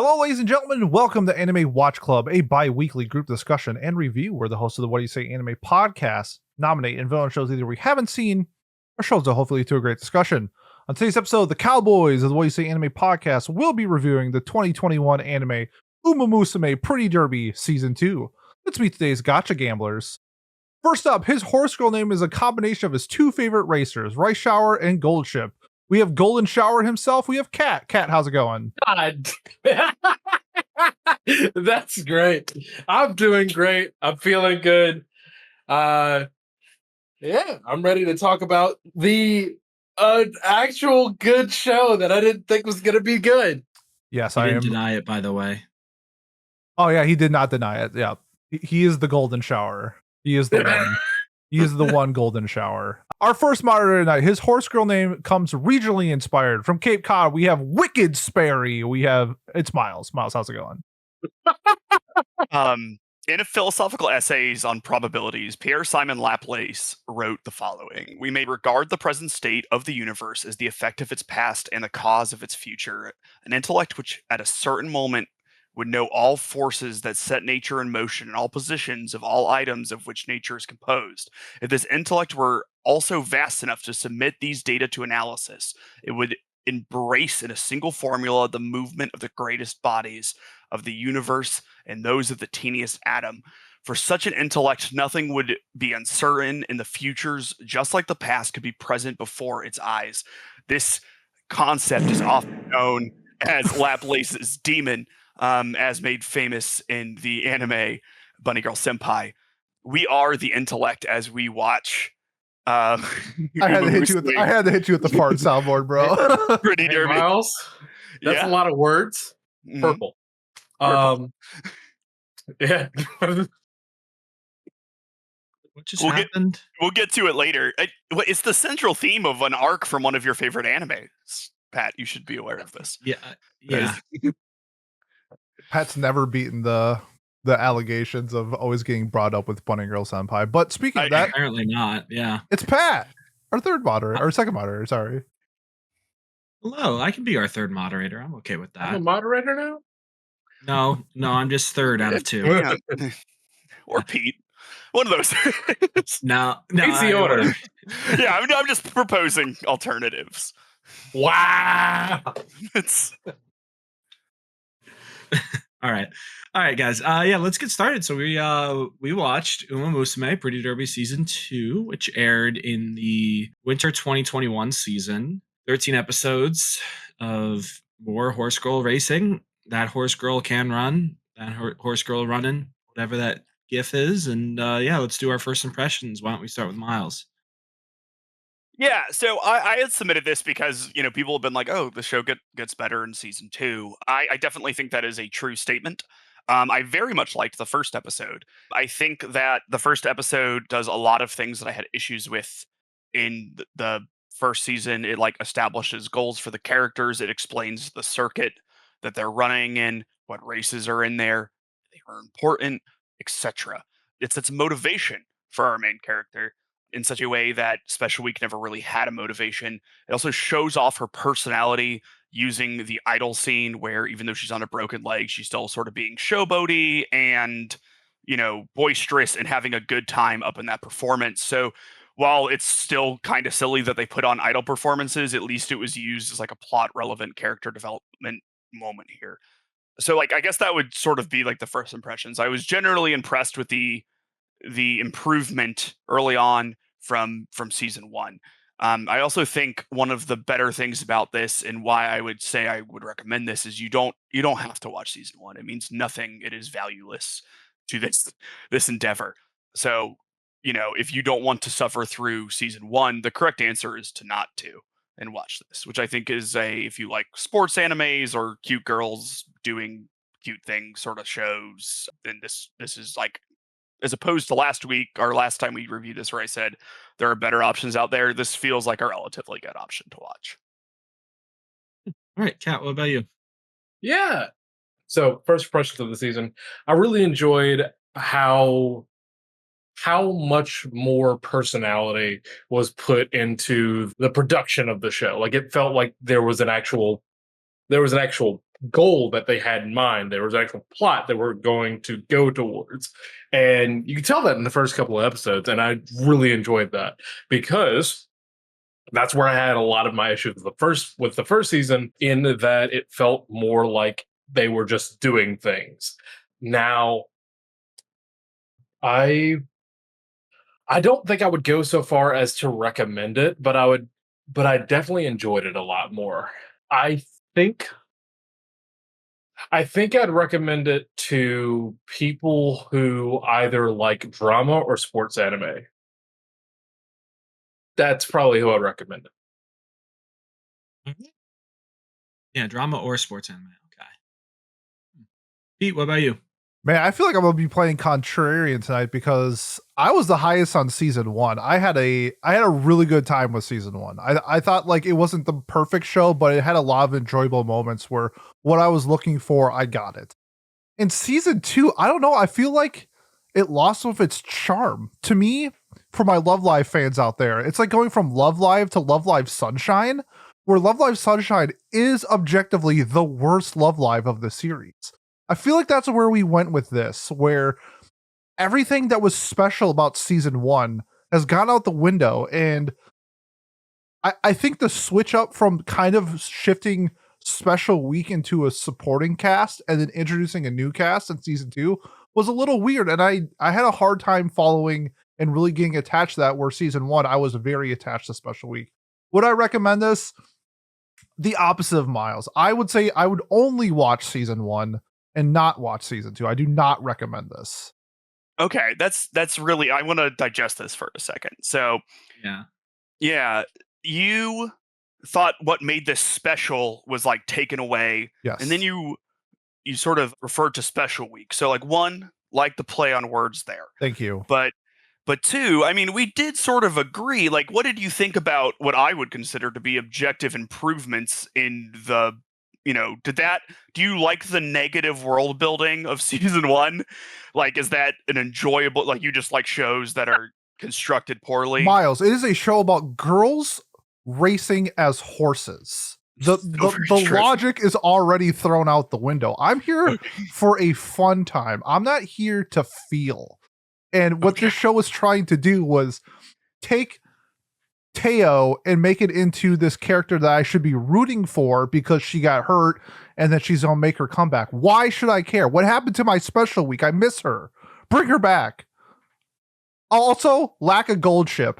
Hello, ladies and gentlemen. Welcome to Anime Watch Club, a bi-weekly group discussion and review where the hosts of the What Do You Say Anime podcast nominate and vote on shows either we haven't seen or shows that hopefully lead to a great discussion. On today's episode, the Cowboys of the What Do You Say Anime podcast will be reviewing the 2021 anime Musume Pretty Derby Season 2. Let's meet today's gotcha gamblers. First up, his horse girl name is a combination of his two favorite racers, Rice Shower and Gold Ship. We have Golden Shower himself. We have Kat. Kat, how's it going? God. That's great. I'm doing great. I'm feeling good. Yeah, I'm ready to talk about the actual good show that I didn't think was going to be good. Yes, I am. Didn't deny it, by the way. Oh, yeah, he did not deny it. Yeah. He is the Golden Shower. He is the one. He is the one Golden Shower. Our first moderator tonight, his horse girl name comes regionally inspired. From Cape Cod, we have Wicked Sperry. It's Miles. Miles, how's it going? In a philosophical essays on probabilities, Pierre-Simon Laplace wrote the following: "We may regard the present state of the universe as the effect of its past and the cause of its future. An intellect which at a certain moment would know all forces that set nature in motion and all positions of all items of which nature is composed. If this intellect were also vast enough to submit these data to analysis, it would embrace in a single formula the movement of the greatest bodies of the universe and those of the teeniest atom. For such an intellect, nothing would be uncertain in the futures, just like the past could be present before its eyes." This concept is often known as Laplace's demon, as made famous in the anime Bunny Girl Senpai. We are the intellect as we watch. I had to hit you with the fart soundboard, bro. Pretty Hey, derby. Miles, that's a lot of words. Mhm. Purple. Purple. Yeah. What just happened? We'll get to it later. It's the central theme of an arc from one of your favorite animes. Pat, you should be aware of this. Yeah. Pat's never beaten the allegations of always getting brought up with Bunny Girl Senpai. But speaking of that, Apparently not. Yeah. it's Pat, our third moderator, or second moderator, sorry. Hello, I can be our third moderator. I'm okay with I'm a that. moderator now? No, I'm just third out of two. Yeah. Or Pete. One of those. No, It's the order. whatever. Yeah, I'm just proposing alternatives. Wow. It's All right, guys. Yeah, let's get started. So we watched Musume Pretty Derby Season 2, which aired in the winter 2021 season. 13 episodes of more horse girl racing. That horse girl can run. That horse girl running, whatever that gif is. And yeah, let's do our first impressions. Why don't we start with Miles? Yeah, so I had submitted this because, people have been like, oh, the show gets better in season 2. I definitely think that is a true statement. I very much liked the first episode. I think that the first episode does a lot of things that I had issues with in the first season. It establishes goals for the characters. It explains the circuit that they're running in, what races are in there, they are important, etc. It's motivation for our main character in such a way that Special Week never really had a motivation. It also shows off her personality using the idol scene where even though she's on a broken leg, she's still sort of being showboaty and, boisterous and having a good time up in that performance. So while it's still kind of silly that they put on idol performances, at least it was used as a plot relevant character development moment here. So I guess that would sort of be the first impressions. I was generally impressed with the improvement early on from season 1. I also think one of the better things about this and why I would say I would recommend this is you don't have to watch season 1. It means nothing. It is valueless to this endeavor. So, if you don't want to suffer through season 1, the correct answer is to not to and watch this, which I think is if you like sports animes or cute girls doing cute things sort of shows, then this is as opposed to last week or last time we reviewed this where I said there are better options out there, this feels like a relatively good option to watch. All right, Kat, what about you? Yeah. So first impressions of the season, I really enjoyed how much more personality was put into the production of the show. It felt like there was an actual goal that they had in mind. There was actual plot that we're going to go towards. And you can tell that in the first couple of episodes. And I really enjoyed that because that's where I had a lot of my issues with the first season, in that it felt more like they were just doing things. Now, I don't think I would go so far as to recommend it, but I definitely enjoyed it a lot more. I think I'd recommend it to people who either like drama or sports anime. That's probably who I'd recommend it. Yeah, drama or sports anime. Okay. Pete, what about you? Man, I feel like I'm gonna be playing contrarian tonight because I was the highest on season 1. I had a really good time with season 1. I thought like it wasn't the perfect show, but it had a lot of enjoyable moments where what I was looking for, I got it. In season 2, I don't know, I feel like it lost some of its charm. To me, for my Love Live fans out there, it's like going from Love Live to Love Live Sunshine, where Love Live Sunshine is objectively the worst Love Live of the series. I feel like that's where we went with this, where everything that was special about season 1 has gone out the window. And I think the switch up from kind of shifting special week into a supporting cast and then introducing a new cast in season 2 was a little weird. And I had a hard time following and really getting attached to that, where season 1, I was very attached to special week. Would I recommend this? The opposite of Miles. I would say I would only watch season 1 and not watch season 2. I do not recommend this. Okay, that's really, I want to digest this for a second. So, yeah, you thought what made this special was like taken away, Yes. and then you sort of referred to special week. So like, one, like the play on words there. Thank you. But two, I mean, we did sort of agree. Like, what did you think about what I would consider to be objective improvements in the, do you like the negative world building of season 1? Like, is that an enjoyable, like, you just like shows that are constructed poorly? Miles, it is a show about girls racing as horses. The logic is already thrown out the window. I'm here for a fun time. I'm not here to feel. And what this show was trying to do was take Teio and make it into this character that I should be rooting for because she got hurt and then she's gonna make her comeback. Why should I care? What happened to my special week? I miss her. Bring her back. Also, lack of Gold Ship.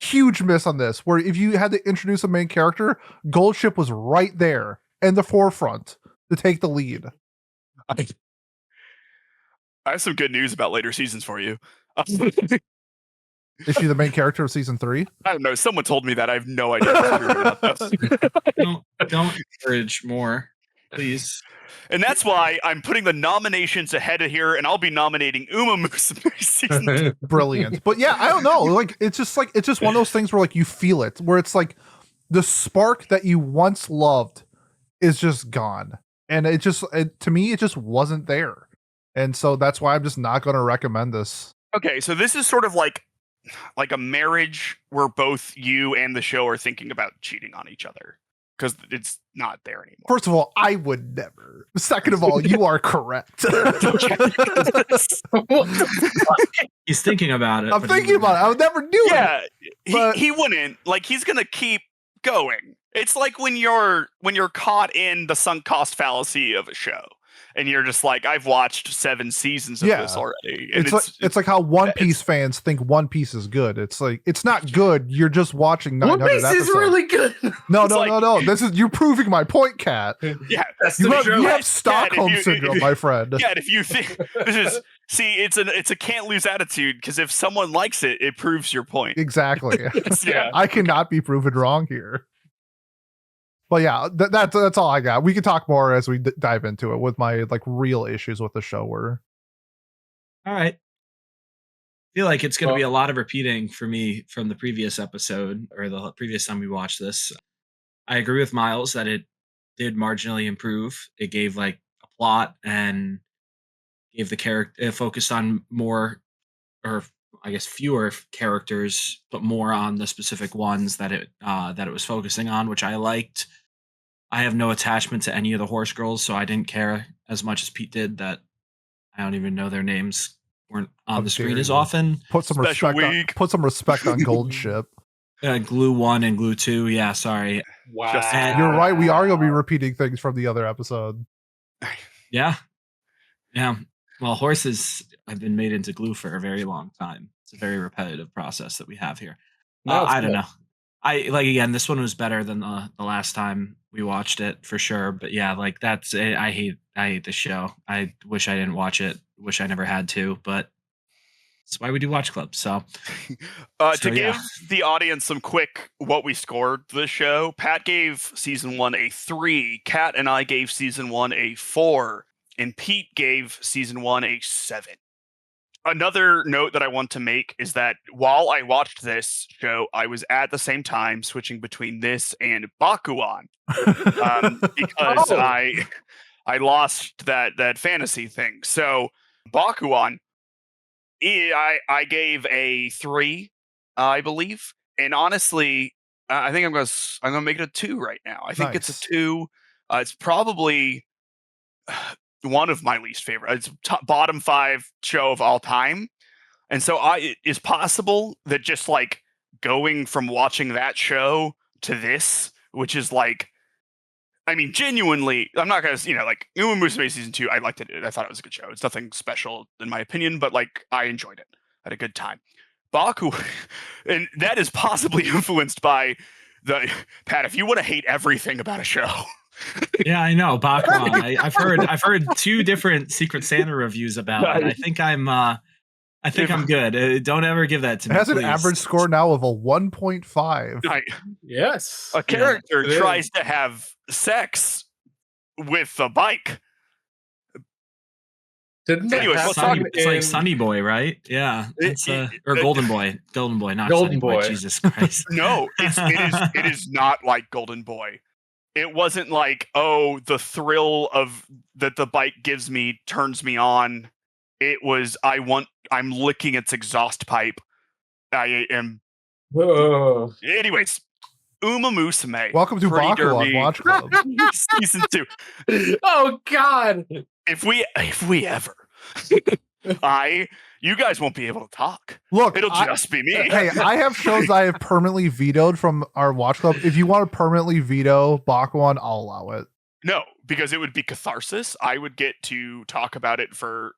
Huge miss on this, where if you had to introduce a main character, Gold Ship was right there in the forefront to take the lead. I have some good news about later seasons for you. Is she the main character of season 3? I don't know. Someone told me that. I have no idea about this. Don't encourage more, please. And that's why I'm putting the nominations ahead of here, and I'll be nominating Musume season 2. Brilliant. But yeah, I don't know. Like it's just one of those things where like you feel it, where it's like the spark that you once loved is just gone. And to me, it just wasn't there. And so that's why I'm just not going to recommend this. Okay, so this is sort of like a marriage where both you and the show are thinking about cheating on each other, because it's not there anymore. First of all, I would never. Second of all, you are correct. He's thinking about it. I'm thinking about it. I would never do it. Yeah, he wouldn't. Like, he's gonna keep going. It's like when you're caught in the sunk cost fallacy of a show, and you're just like, I've watched 7 seasons of this already. And it's like how One Piece fans think One Piece is good. It's like, it's not good. You're just watching 900 One Piece episodes. is really good. No. You're proving my point, Cat. Yeah, that's you have Stockholm syndrome, my friend. Yeah, if you think it's a can't lose attitude, because if someone likes it, it proves your point. Exactly. Yeah. I cannot be proven wrong here. But yeah, that's all I got. We can talk more as we dive into it with my like real issues with the show were. All right. I feel like it's going to be a lot of repeating for me from the previous episode, or the previous time we watched this. I agree with Miles that it did marginally improve. It gave like a plot and gave the character focused on more, or I guess fewer characters, but more on the specific ones that it was focusing on, which I liked. I have no attachment to any of the horse girls, so I didn't care as much as Pete did that I don't even know their names weren't on How the screen dare as you. often. Put some Special respect on week. put some respect on Gold Ship. Glue 1 and Glue 2. Yeah, sorry. Wow. You're right. We are going to be repeating things from the other episode. Yeah. Yeah. Well, horses have been made into glue for a very long time. It's a very repetitive process that we have here. Now it's I don't good. know. I like again. This one was better than the last time we watched it for sure. But yeah, like that's it. I hate the show. I wish I didn't watch it. Wish I never had to. But that's why we do Watch Club. So To give the audience some quick what we scored for the show, Pat gave season 1 a 3, Kat and I gave season 1 a 4, and Pete gave season 1 a 7. Another note that I want to make is that while I watched this show, I was at the same time switching between this and Bakuan because Oh. I lost that fantasy thing. So Bakuan, I gave a 3, I believe, and honestly, I think I'm gonna make it a 2 right now. I think it's Nice. a 2. It's probably one of my least favorite. It's bottom 5 show of all time, and so it is possible that just like going from watching that show to this, which is like, I mean, genuinely, I'm not gonna, like Uma Musume season 2. I liked it. I thought it was a good show. It's nothing special in my opinion, but like I enjoyed it. I had a good time. Baku, and that is possibly influenced by the Pat. If you want to hate everything about a show, yeah, I know Bakuan. I've heard 2 different Secret Santa reviews about it. I think I'm good. Don't ever give that to me. It has an please. average score now of a 1.5. Yes. A character it tries is. to have sex with a bike. Didn't that Anyways, happen It's like in- Sunny Boy, right? Yeah, it's or Golden Boy, not Golden Sunny Boy. Boy. Jesus Christ! No, it is not like Golden Boy. It wasn't like, oh, the thrill of that the bike gives me turns me on. It was I'm licking its exhaust pipe. I am. Oh. Anyways, Uma Musume. Welcome to Pretty Bakuan Derby Watch Club. season 2. Oh God. If we ever, you guys won't be able to talk. Look, It'll just be me. hey, I have shows I have permanently vetoed from our Watch Club. If you want to permanently veto Bakuan, I'll allow it. No, because it would be catharsis. I would get to talk about it for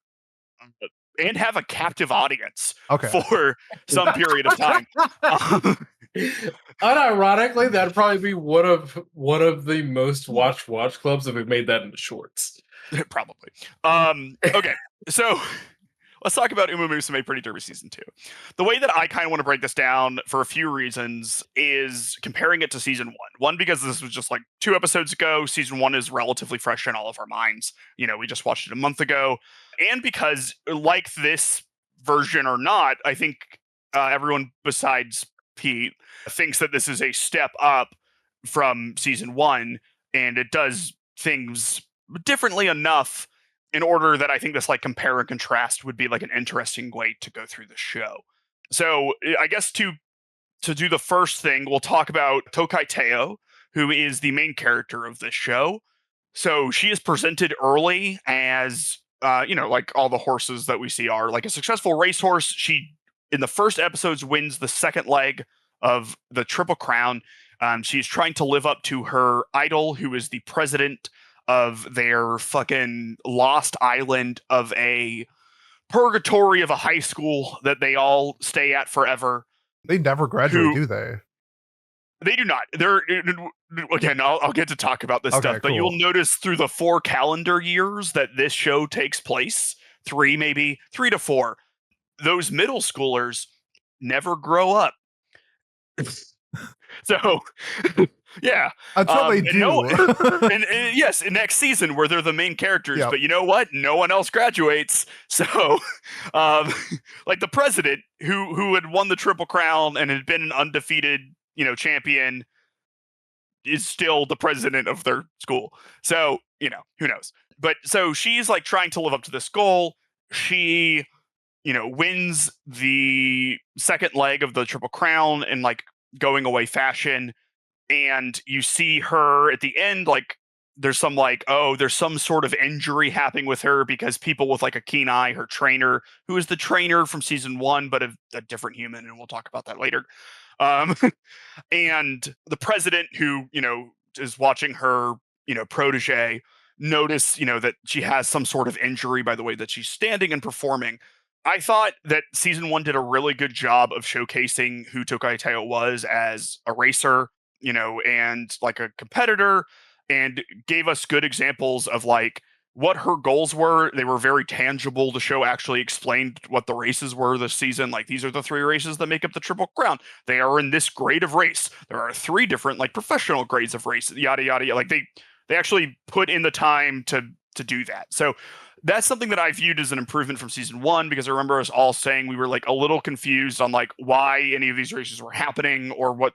and have a captive audience for some period of time. Unironically, that'd probably be one of the most watched watch clubs if we made that into shorts. Probably. Okay, so let's talk about Uma Musume Pretty Derby Season 2. The way that I kind of want to break this down for a few reasons is comparing it to Season 1. One, because this was just like 2 episodes ago. Season 1 is relatively fresh in all of our minds. We just watched it a month ago. And because, like this version or not, I think everyone besides Pete thinks that this is a step up from Season 1, and it does things differently enough in order that I think this like compare and contrast would be like an interesting way to go through the show. So I guess to do the first thing, we'll talk about Tokai Teio, who is the main character of this show. So she is presented early as, like all the horses that we see are like a successful racehorse. She, in the first episodes, wins the second leg of the Triple Crown. She's trying to live up to her idol, who is the president of their fucking lost island of a purgatory of a high school that they all stay at forever. They never graduate, do they? They do not. They're, again, I'll get to talk about this stuff, but cool. you'll notice through the 4 calendar years that this show takes place, 3 to 4, those middle schoolers never grow up. So, yeah. Until they do. And yes, in next season where they're the main characters, but you know what? No one else graduates. So, like the president who had won the Triple Crown and had been an undefeated, champion is still the president of their school. So, who knows? But so she's like trying to live up to this goal. She, wins the second leg of the Triple Crown in like going away fashion. and you see her at the end, like there's some there's some sort of injury happening with her because people with like a keen eye, her trainer, who is the trainer from season 1 but a different human, and we'll talk about that later, and the president, who is watching her protege, notice that she has some sort of injury by the way that she's standing and performing. I thought that season 1 did a really good job of showcasing who Tokai Teio was as a racer, and like a competitor, and gave us good examples of like what her goals were. They were very tangible. The show actually explained what the races were this season. Like, these are the 3 races that make up the Triple Crown. They are in this grade of race. There are 3 different like professional grades of race, yada yada. Like they actually put in the time to do that. So that's something that I viewed as an improvement from season 1, because I remember us all saying we were like a little confused on like why any of these races were happening or what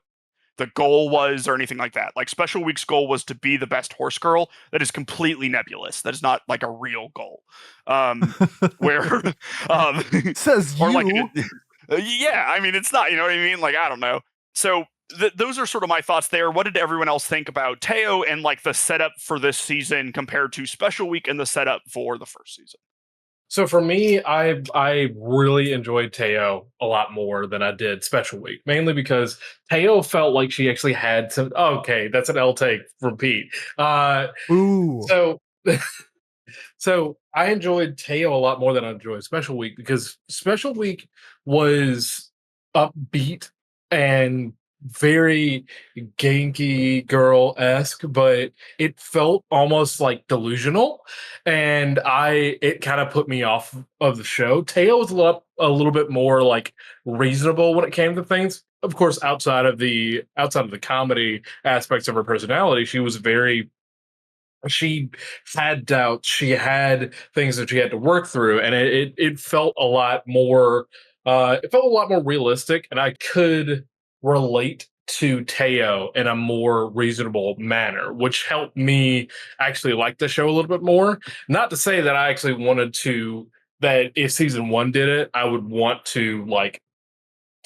the goal was or anything like that. Like, Special Week's goal was to be the best horse girl. That is completely nebulous. That is not like a real goal. Where Says or you. like yeah, I mean, it's not, you know what I mean? Like, I don't know. So those are sort of my thoughts there. What did everyone else think about Teio and like the setup for this season compared to Special Week and the setup for the first season? So for me, I really enjoyed Teio a lot more than I did Special Week, mainly because Teio felt like she actually had some. Okay, that's an L take from Pete. Ooh. So so I enjoyed Teio a lot more than I enjoyed Special Week, because Special Week was upbeat and very Genki girl esque, but it felt almost like delusional, and it kind of put me off of the show. Teio was a little bit more like reasonable when it came to things. Of course, outside of the comedy aspects of her personality, she had doubts, she had things that she had to work through, and it felt a lot more realistic, and I could relate to Teio in a more reasonable manner, which helped me actually like the show a little bit more. Not to say that I actually wanted to that if season 1 did it, I would want to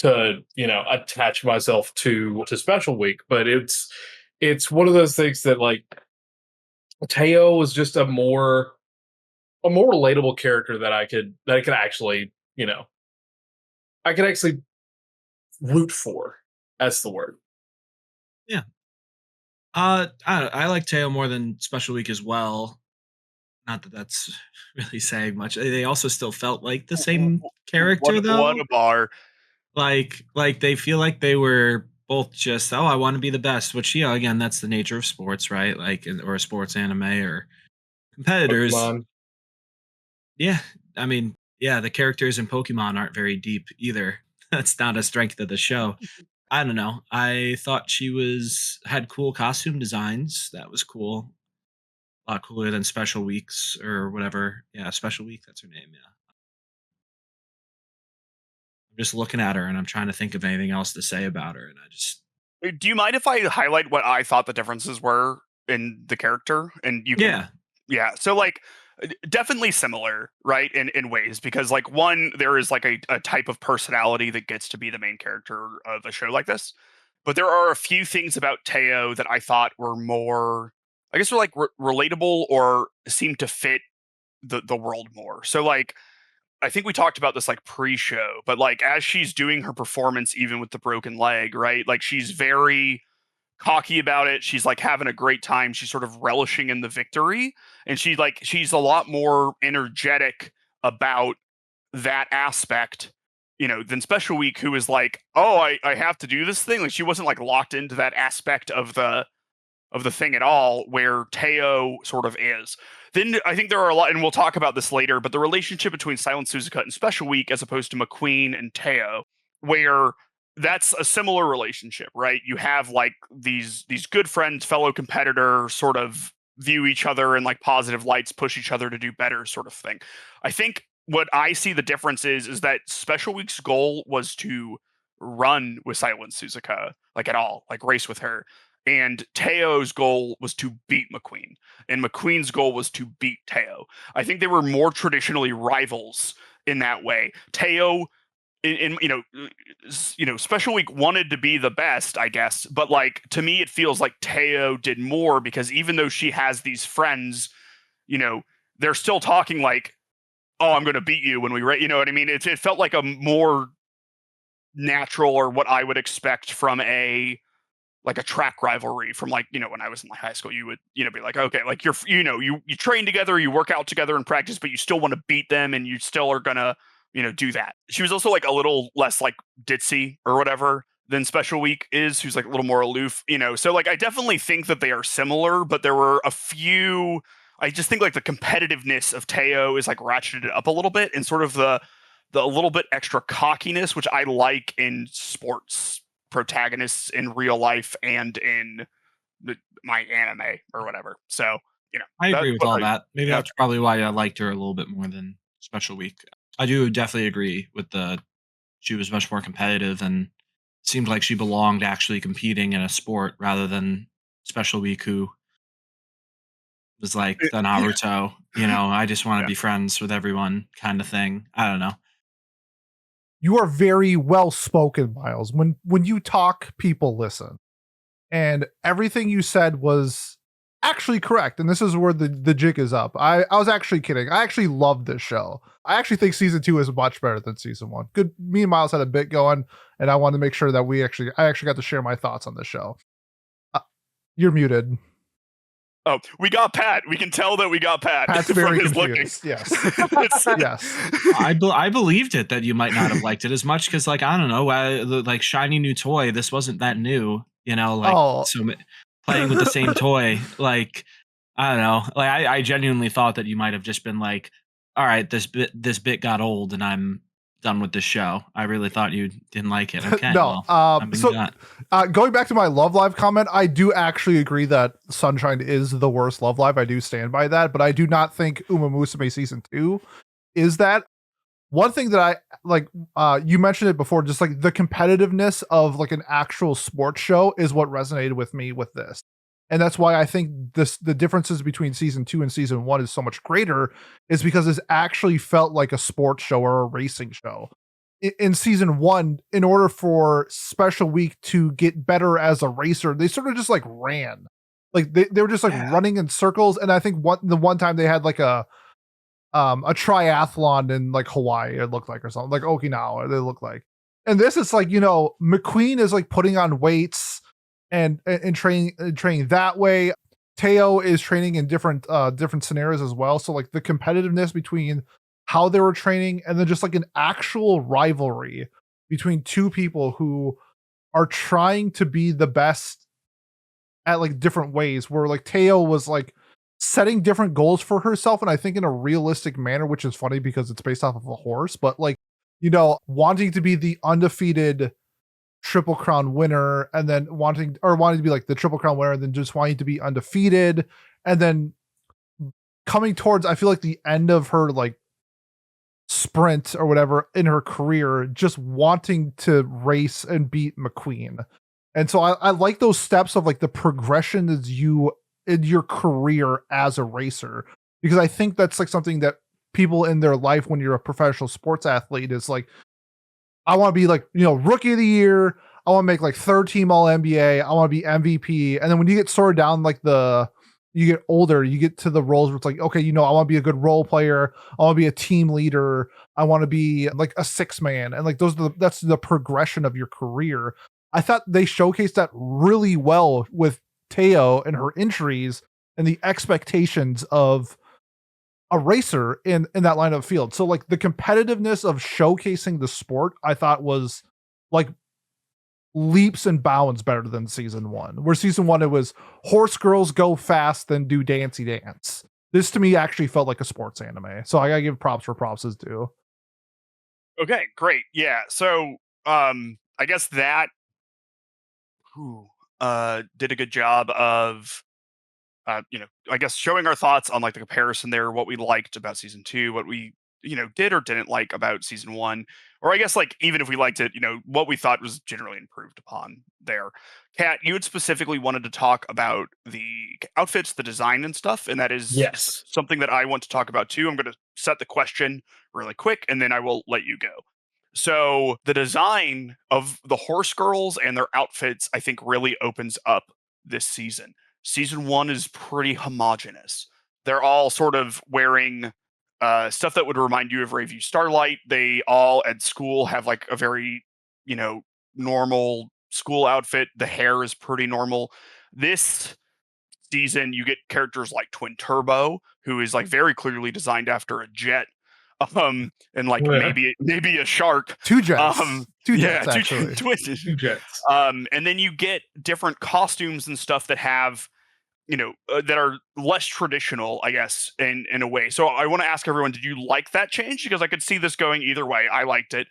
attach myself to Special Week, but it's one of those things that like Teio was just a more relatable character that I could actually, I could actually root for. That's the word. Yeah. I like Teo more than Special Week as well. Not that that's really saying much. They also still felt like the same character, though. What a bar. Like they feel like they were both just, oh, I want to be the best, which, again, that's the nature of sports, right? Like, or sports anime or competitors. Pokemon. Yeah, I mean, yeah, the characters in Pokemon aren't very deep either. That's not a strength of the show. I don't know. I thought she had cool costume designs. That was cool. A lot cooler than Special Weeks or whatever. Yeah, Special Week, that's her name, yeah. I'm just looking at her and I'm trying to think of anything else to say about her, and I just Do you mind if I highlight what I thought the differences were in the character? And you can, yeah. So like, definitely similar, right? In ways, because like, one, there is like a type of personality that gets to be the main character of a show like this. But there are a few things about Teio that I thought were more, I guess, were like relatable or seemed to fit the world more. So like, I think we talked about this like pre-show, but like as she's doing her performance, even with the broken leg, right? Like, she's very cocky about it. She's like having a great time. She's sort of relishing in the victory, and she's a lot more energetic about that aspect, than Special Week, who is like, oh, I have to do this thing. Like, she wasn't like locked into that aspect of the thing at all, where Teio sort of is. Then I think there are a lot, and we'll talk about this later, but the relationship between Silent Suzuka and Special Week, as opposed to McQueen and Teio, where that's a similar relationship, right? You have like these good friends, fellow competitor, sort of view each other in like positive lights, push each other to do better, sort of thing. I think what I see the difference is that Special Week's goal was to run with Silent Suzuka, like at all, like race with her. And Teio's goal was to beat McQueen, and McQueen's goal was to beat Teio. I think they were more traditionally rivals in that way. Teio, Special Week wanted to be the best, I guess, but like to me it feels like Teio did more, because even though she has these friends, they're still talking like, oh, I'm going to beat you when we, you know what I mean? It felt like a more natural, or what I would expect from a track rivalry from when I was in high school. You would, be like, okay, like you're, you train together, you work out together in practice, but you still want to beat them, and you still are gonna, do that. She was also like a little less like ditzy or whatever than Special Week is, who's like a little more aloof, so like I definitely think that they are similar, but there were a few. I just think like the competitiveness of Teio is like ratcheted up a little bit, and sort of the little bit extra cockiness, which I like in sports protagonists in real life and in my anime or whatever. So, I agree with all that. Maybe yeah. that's probably why I liked her a little bit more than Special Week. I do definitely agree with she was much more competitive and seemed like she belonged actually competing in a sport rather than Special Week, who was like the Naruto, I just want to be friends with everyone kind of thing. I don't know. You are very well spoken, Miles. When you talk, people listen. And everything you said was actually correct. And this is where the jig is up. I was actually kidding. I actually love this show. I actually think season 2 is much better than season 1. Good. Me and Miles had a bit going, and I wanted to make sure that I actually got to share my thoughts on the show. You're muted. Oh, we got Pat. We can tell that we got Pat. Pat's very confused. Yes. Yes. I believed it that you might not have liked it as much, because like, I don't know, like shiny new toy. This wasn't that new, so playing with the same toy. Like, I don't know. Like, I genuinely thought that you might have just been like, all right, this bit got old, and I'm done with this show. I really thought you didn't like it. Okay. No. Going back to my Love Live comment, I do actually agree that Sunshine is the worst Love Live. I do stand by that, but I do not think Uma Musume season 2 is that. One thing that I like, you mentioned it before, just like the competitiveness of like an actual sports show is what resonated with me with this. And that's why I think the differences between season 2 and season 1 is so much greater, is because this actually felt like a sports show or a racing show. In season 1, in order for Special Week to get better as a racer, they sort of just like ran. Like they were just like running in circles. And I think the one time they had like a triathlon in like Hawaii, it looked like, or something like Okinawa, they look like. And this is like, McQueen is like putting on weights and training that way. Teio is training in different scenarios as well. So like the competitiveness between how they were training, and then just like an actual rivalry between two people who are trying to be the best at like different ways, where like Teio was like setting different goals for herself, and I think in a realistic manner, which is funny because it's based off of a horse, but like, wanting to be the undefeated Triple Crown winner, and then wanting to be like the Triple Crown winner, and then just wanting to be undefeated, and then coming towards, I feel like, the end of her like sprint or whatever in her career, just wanting to race and beat McQueen. And so I like those steps of like the progression as you in your career as a racer, because I think that's like something that people in their life, when you're a professional sports athlete, is like, I want to be like, rookie of the year. I want to make like third team all NBA. I want to be MVP. And then when you get sorted down, like you get older, you get to the roles where it's like, okay, I want to be a good role player. I want to be a team leader. I want to be like a 6-man. And like that's the progression of your career. I thought they showcased that really well with Teio and her injuries and the expectations of a racer in that line of field. So like the competitiveness of showcasing the sport, I thought was like leaps and bounds better than season 1, where season 1 it was horse girls go fast and do dancey dance. This to me actually felt like a sports anime. So I gotta give props where props is due. Okay, great. Yeah. So I guess that did a good job of I guess showing our thoughts on like the comparison there, what we liked about season 2, what we did or didn't like about season 1, or I guess like even if we liked it, what we thought was generally improved upon there. Kat, you had specifically wanted to talk about the outfits, the design and stuff, and that is something that I want to talk about too. I'm going to set the question really quick, and then I will let you go. So the design of the horse girls and their outfits, I think, really opens up this season. Season 1 is pretty homogenous. They're all sort of wearing stuff that would remind you of Rayview Starlight. They all at school have like a very, normal school outfit. The hair is pretty normal. This season, you get characters like Twin Turbo, who is like very clearly designed after a jet, and like maybe a shark. Two jets. Two jets, yeah, actually. Two jets. And then you get different costumes and stuff that have, that are less traditional, I guess, in a way. So I want to ask everyone, did you like that change? Because I could see this going either way. I liked it.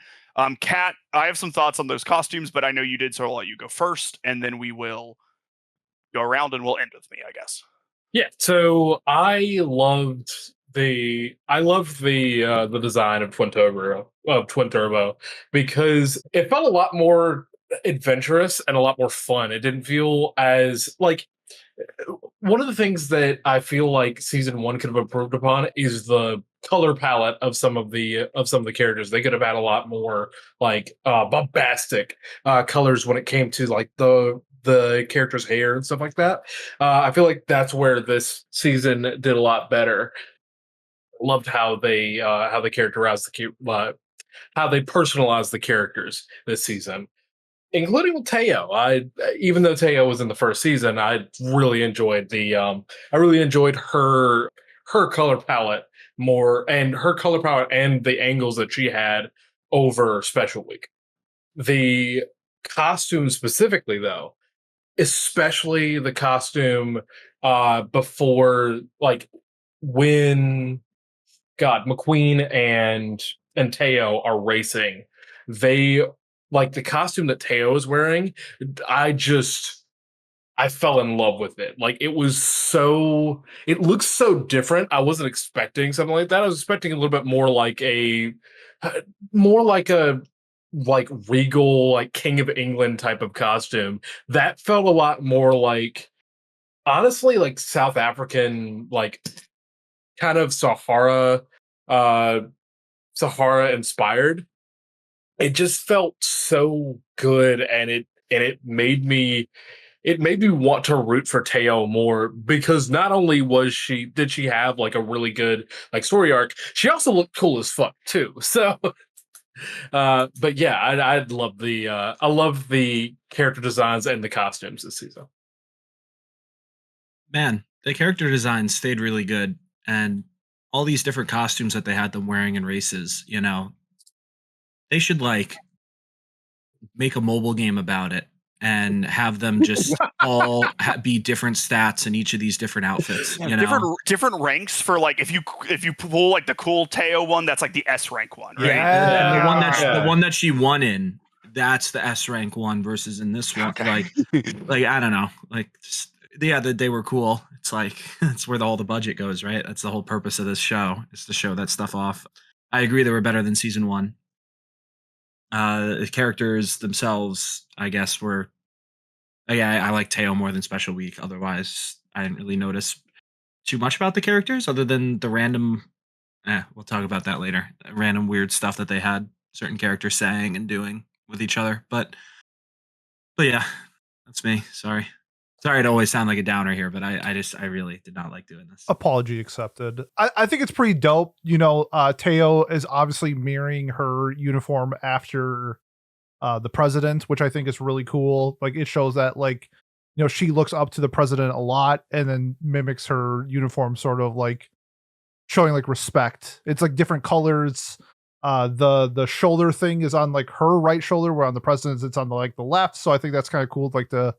Kat, I have some thoughts on those costumes, but I know you did, so I'll let you go first, and then we will go around and we'll end with me, I guess. Yeah, so I loved the design of Twin Turbo because it felt a lot more adventurous and a lot more fun. It didn't feel as like one of the things that I feel like season 1 could have improved upon is the color palette of some of the characters. They could have had a lot more like bombastic colors when it came to like the character's hair and stuff like that. I feel like that's where this season did a lot better. Loved how they characterized how they personalized the characters this season, including with Teio. Even though Teio was in the first season, I really enjoyed her color palette more, and her color palette and the angles that she had over Special Week. The costume specifically, though, especially the costume before, like when McQueen and Teio are racing, they like the costume that Teio is wearing. I fell in love with it. Like it looks so different. I wasn't expecting something like that. I was expecting a little bit more like a regal, like King of England type of costume. That felt a lot more like, honestly, like South African, like kind of Sahara inspired. It just felt so good, and it made me want to root for Teio more, because not only did she have like a really good like story arc, she also looked cool as fuck too. So but yeah, I love the character designs and the costumes this season. Man, the character design stayed really good, and all these different costumes that they had them wearing in races, they should like make a mobile game about it and have them just all be different stats in each of these different outfits. Different ranks for like if you pull like the cool Teio one, that's like the S rank one, right? Yeah. And the one that she won in, that's the S rank one, versus in this one, like I don't know, like they were cool. It's like it's where all the budget goes, right? That's the whole purpose of this show, is to show that stuff off. I agree, they were better than season 1. The characters themselves, I guess, were. I like Teio more than Special Week. Otherwise, I didn't really notice too much about the characters, other than the random. We'll talk about that later. Random weird stuff that they had certain characters saying and doing with each other. But yeah, that's me. Sorry to always sound like a downer here, but I really did not like doing this. Apology accepted. I think it's pretty dope. Teio is obviously mirroring her uniform after the president, which I think is really cool. Like it shows that she looks up to the president a lot, and then mimics her uniform, sort of like showing like respect. It's like different colors. The shoulder thing is on like her right shoulder, where on the president's it's on the left. So I think that's kind of cool. Like the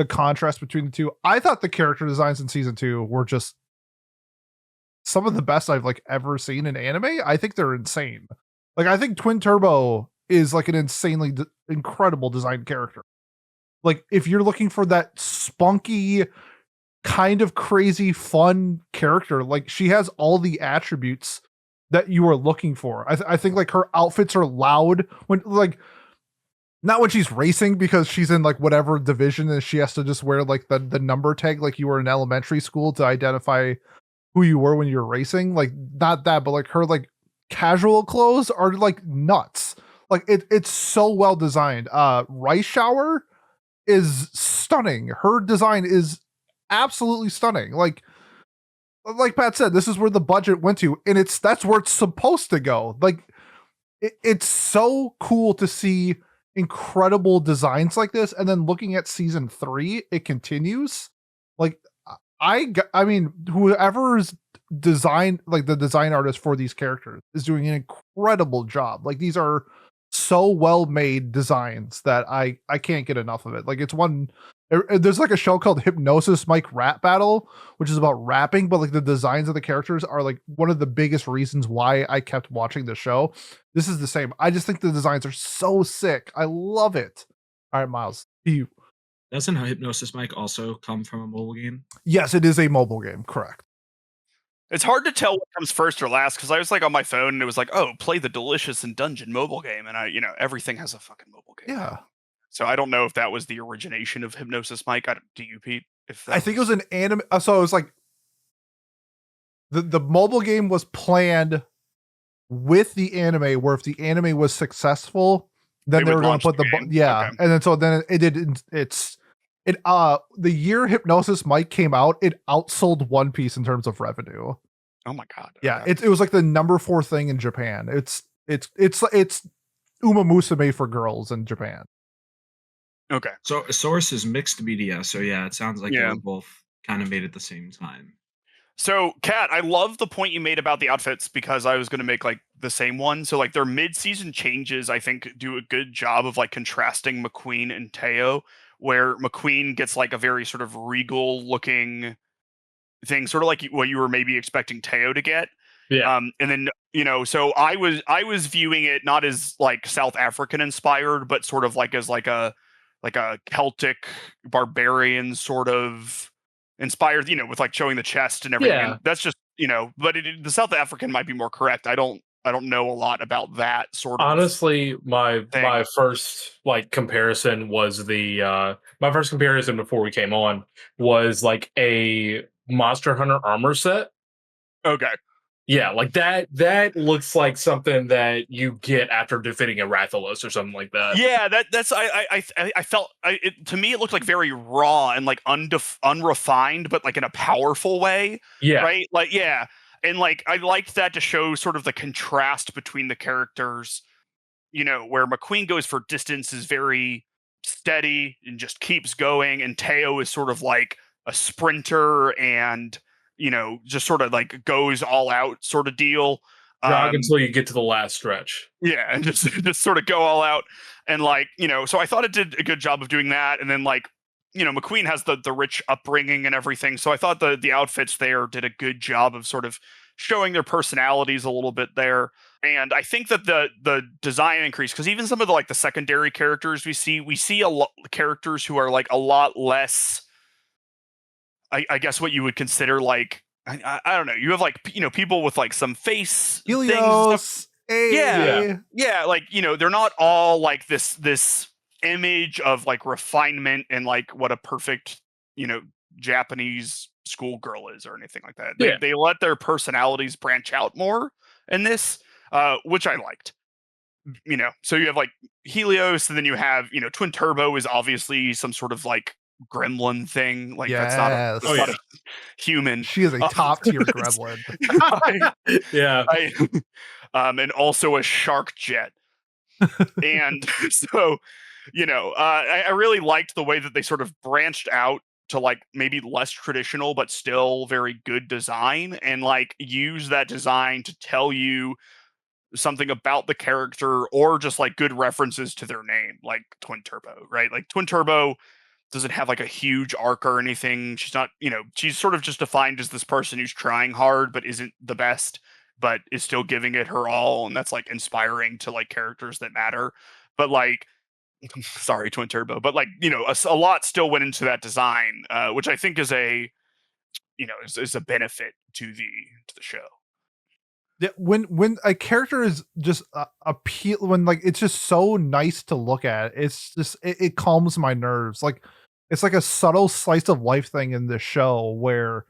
contrast between the two. I thought the character designs in season 2 were just some of the best I've ever seen in anime. I think they're insane. Like I think Twin Turbo is like an insanely incredible designed character. Like if you're looking for that spunky, kind of crazy, fun character, like she has all the attributes that you are looking for. I think like her outfits are loud when not when she's racing, because she's in whatever division and she has to just wear the number tag like you were in elementary school to identify who you were when you're racing. Like not that, but her casual clothes are like nuts. Like it's so well designed. Rice Shower is stunning. Her design is absolutely stunning. Like Pat said, this is where the budget went to, and that's where it's supposed to go. Like it's so cool to see incredible designs like this, and then looking at season 3, it continues. Like I mean, whoever's design, like the design artist for these characters, is doing an incredible job. Like these are so well made designs that I can't get enough of it. Like it's one. There's like a show called Hypnosis Mike Rap Battle, which is about rapping, but like the designs of the characters are like one of the biggest reasons why I kept watching the show. This is the same. I just think the designs are so sick. I love it. All right, Miles, you. Doesn't Hypnosis Mike also come from a mobile game? Yes, it is a mobile game. Correct. It's hard to tell what comes first or last because I was like on my phone and it was like, oh, play the Delicious and Dungeon mobile game, and everything has a fucking mobile game. Yeah. So I don't know if that was the origination of Hypnosis Mike. Do you, Pete? I think it was an anime. So it was like the mobile game was planned with the anime, where if the anime was successful, then they were going to put the yeah, okay. And then so then it did. The year Hypnosis Mike came out, it outsold One Piece in terms of revenue. Oh my god! Yeah, okay. It was like the number 4 thing in Japan. It's Uma Musume for girls in Japan. Okay. So source is mixed media. So yeah, it sounds like they were both kind of made at the same time. So, Kat, I love the point you made about the outfits because I was going to make like the same one. So, like their mid-season changes, I think, do a good job of like contrasting McQueen and Teio, where McQueen gets like a very sort of regal-looking thing, sort of like what you were maybe expecting Teio to get. Yeah. And then so I was viewing it not as like South African inspired, but sort of like as like a Celtic barbarian sort of inspired, with like showing the chest and everything. Yeah. And that's just, but the South African might be more correct. I don't know a lot about that sort of. Honestly, my first like comparison was my first comparison before we came on was like a Monster Hunter armor set. Okay. Yeah, like that looks like something that you get after defeating a Rathalos or something like that. Yeah, that's I felt to me it looked like very raw and like unrefined, but like in a powerful way. Yeah. Right? Like yeah. And like I liked that to show sort of the contrast between the characters, where McQueen goes for distance is very steady and just keeps going, and Teio is sort of like a sprinter and just sort of like goes all out sort of deal. Jog until you get to the last stretch. Yeah, and just sort of go all out. And like, so I thought it did a good job of doing that. And then like, McQueen has the rich upbringing and everything. So I thought the outfits there did a good job of sort of showing their personalities a little bit there. And I think that the design increase, because even some of the secondary characters we see a lot characters who are like a lot less, I guess what you would consider like I don't know. You have like people with like some face Helios. Hey. Yeah. Like they're not all like this image of like refinement and like what a perfect Japanese schoolgirl is or anything like that. They let their personalities branch out more in this, which I liked. So you have like Helios, and then you have Twin Turbo is obviously some sort of like gremlin thing, like that's not a human. She is a top tier gremlin. And also a shark jet. And so I really liked the way that they sort of branched out to like maybe less traditional but still very good design, and like use that design to tell you something about the character or just like good references to their name, like Twin Turbo, right? Like Twin Turbo doesn't have like a huge arc or anything. She's not, she's sort of just defined as this person who's trying hard but isn't the best, but is still giving it her all, and that's like inspiring to like characters that matter. But like, sorry, Twin Turbo, but like a lot still went into that design, which I think is a is a benefit to the show. Yeah, when a character is just appeal, when like it's just so nice to look at, it's just it calms my nerves. Like it's like a subtle slice of life thing in this show where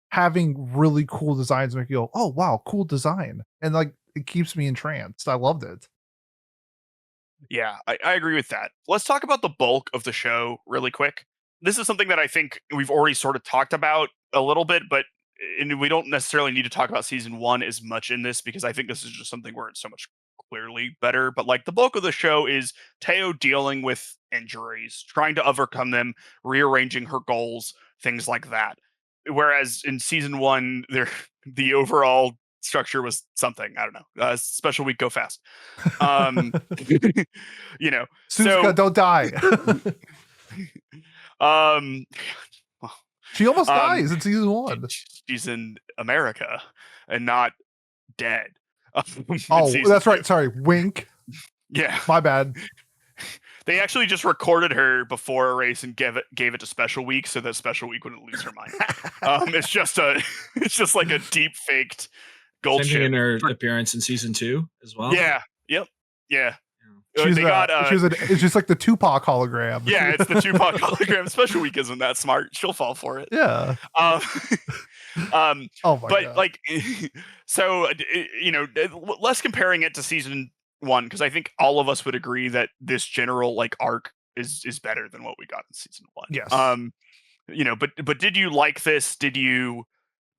having really cool designs make you go, oh wow, cool design, and like it keeps me entranced. I loved it. Yeah, I agree with that. Let's talk about the bulk of the show really quick. This is something that I think we've already sort of talked about a little bit, but and we don't necessarily need to talk about season 1 as much in this because I think this is just something where it's so much clearly better. But like the bulk of the show is Teio dealing with injuries, trying to overcome them, rearranging her goals, things like that. Whereas in season 1, the overall structure was something, I don't know, special week, go fast. You know, Suzuka, don't die. She almost dies in season 1. She's in America and not dead. Oh, that's right. Sorry, wink. Yeah, my bad. They actually just recorded her before a race and gave it to Special Week so that Special Week wouldn't lose her mind. It's just like a deep faked gold Same ship. in her appearance in season 2 as well. Yeah. Yep. Yeah. It's just like the Tupac hologram. Yeah, it's the Tupac hologram. Special Week isn't that smart. She'll fall for it. Yeah. Oh my God. Like, so less comparing it to season 1 because I think all of us would agree that this general like arc is better than what we got in season 1. Yes. But did you like this? Did you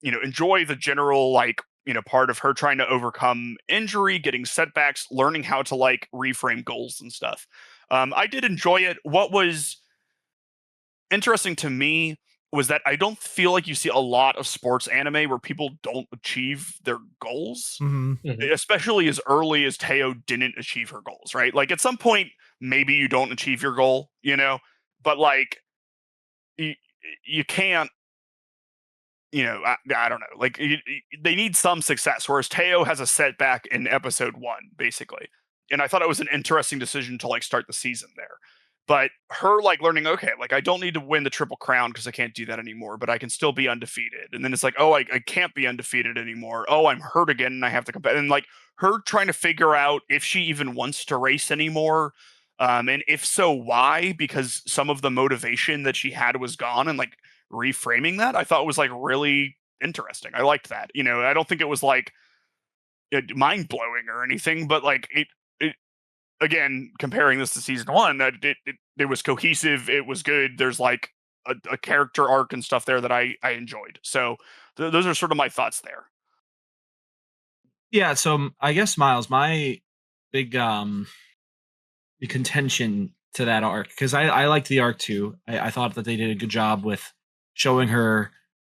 enjoy the general like part of her trying to overcome injury, getting setbacks, learning how to like reframe goals and stuff? I did enjoy it. What was interesting to me was that I don't feel like you see a lot of sports anime where people don't achieve their goals, especially as early as Teio didn't achieve her goals, right? Like at some point, maybe you don't achieve your goal, but like you can't, I don't know. Like they need some success, whereas Teio has a setback in episode 1, basically. And I thought it was an interesting decision to like start the season there. But her like learning, okay, like I don't need to win the Triple Crown because I can't do that anymore, but I can still be undefeated. And then it's like, oh, I can't be undefeated anymore. Oh, I'm hurt again and I have to compete. And like her trying to figure out if she even wants to race anymore. And if so, why? Because some of the motivation that she had was gone, and like reframing that I thought was like really interesting. I liked that. I don't think it was like mind blowing or anything, but like it again, comparing this to season 1, that it was cohesive. It was good. There's like a character arc and stuff there that I enjoyed. So those are sort of my thoughts there. Yeah. So I guess Miles, my big contention to that arc, because I liked the arc too. I thought that they did a good job with showing her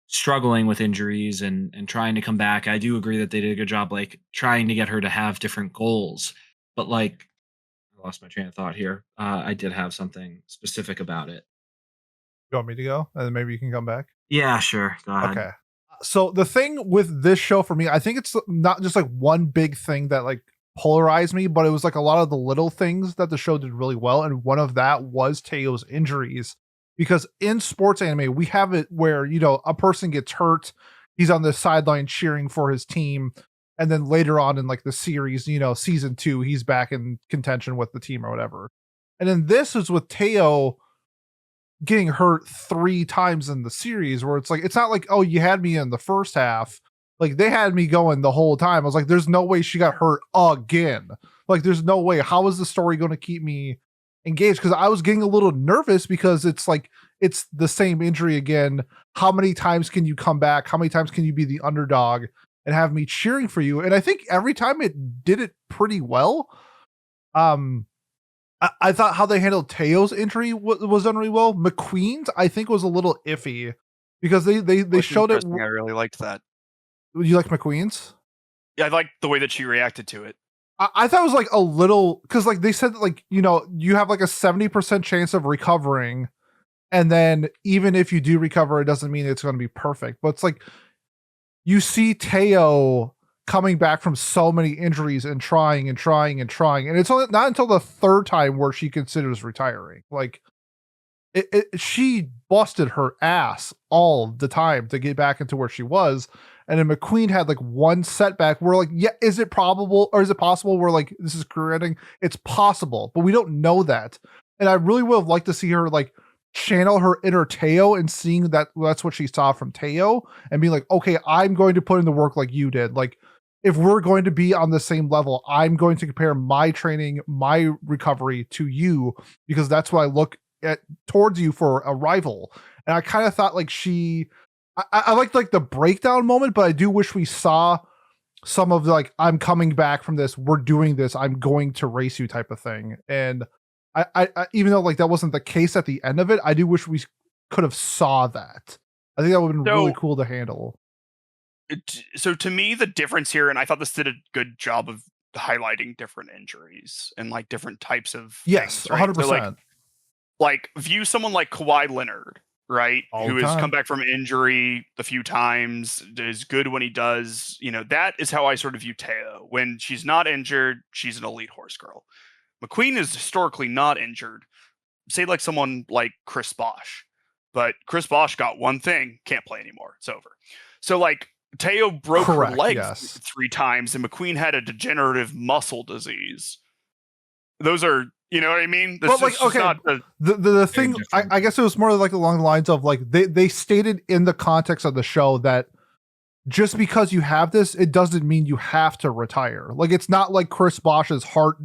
struggling with injuries and trying to come back. I do agree that they did a good job like trying to get her to have different goals, but like I lost my train of thought here. I did have something specific about it. You want me to go and then maybe you can come back? Yeah, sure, go ahead. Okay. So the thing with this show for me, I think it's not just like one big thing that like polarized me, but it was like a lot of the little things that the show did really well, and one of that was Teio's injuries. Because in sports anime, we have it where, a person gets hurt, he's on the sideline cheering for his team, and then later on in like the series, season 2, he's back in contention with the team or whatever. And then this is with Teio getting hurt 3 times in the series, where it's like, it's not like, oh, you had me in the first half. Like they had me going the whole time. I was like, there's no way she got hurt again. Like there's no way. How is the story going to keep me engaged? Because I was getting a little nervous because it's like it's the same injury again. How many times can you come back? How many times can you be the underdog and have me cheering for you? And I think every time it did it pretty well. I thought how they handled Teio's injury was done really well. McQueen's I think was a little iffy because they showed it. I really liked that. You like McQueen's? Yeah, I liked the way that she reacted to it. I thought it was like a little, because like they said that like, you have like a 70% chance of recovering. And then even if you do recover, it doesn't mean it's going to be perfect. But it's like you see Teio coming back from so many injuries and trying. And it's only not until the 3rd time where she considers retiring. Like she busted her ass all the time to get back into where she was. And then McQueen had like one setback where like, yeah, is it possible where like this is career ending? It's possible, but we don't know that. And I really would have liked to see her like channel her inner Teio and seeing that that's what she saw from Teio and being like, okay, I'm going to put in the work like you did. Like if we're going to be on the same level, I'm going to compare my training, my recovery to you, because that's what I look at towards you for a rival. And I kind of thought like I liked like the breakdown moment, but I do wish we saw some of the, like, I'm coming back from this, we're doing this, I'm going to race you type of thing. And I even though like that wasn't the case at the end of it, I do wish we could have saw that. I think that would have been really cool to handle. So to me, the difference here, and I thought this did a good job of highlighting different injuries and like different types of yes, things, right? 100%. So, like view someone like Kawhi Leonard, right? Who has come back from injury a few times, is good when he does. You know, that is how I sort of view Teio. When she's not injured, she's an elite horse girl. McQueen is historically not injured. Say like someone like Chris Bosh. But Chris Bosh got one thing, can't play anymore. It's over. So like Teio broke her leg 3 times, and McQueen had a degenerative muscle disease. Those are, you know what I mean? Well, like, okay, the thing, I guess it was more like along the lines of like they stated in the context of the show that just because you have this, it doesn't mean you have to retire. Like, it's not like Chris Bosh's heart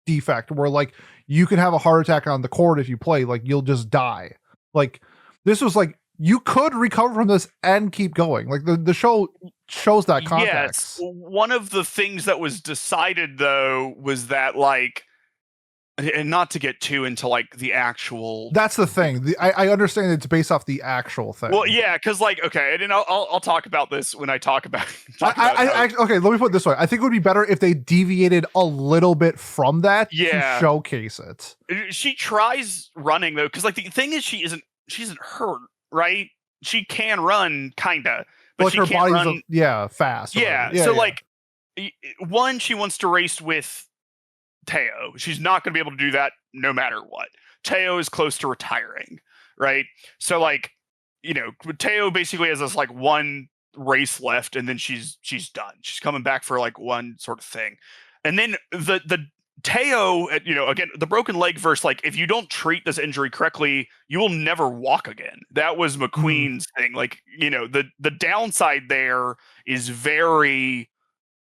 defect where like you can have a heart attack on the court if you play, like you'll just die. Like, this was like you could recover from this and keep going. Like the show shows that context. Yes. One of the things that was decided though was that like, and not to get too into like the actual. That's the thing. I understand it's based off the actual thing. Well, yeah, because like, okay, and I'll talk about this when I talk about. Okay, let me put it this way. I think it would be better if they deviated a little bit from that to showcase it. She tries running though, because like the thing is, she isn't hurt, right? She can run, kinda, but like she her can't body's run. Fast. Yeah. So like, one, she wants to race with Teio. She's not going to be able to do that no matter what. Teio is close to retiring, right? So like, you know, Teio basically has this like one race left, and then she's done. She's coming back for like one sort of thing, and then the Teio, you know, again, the broken leg verse, like if you don't treat this injury correctly, you will never walk again. That was McQueen's thing. Like, you know, the downside there is very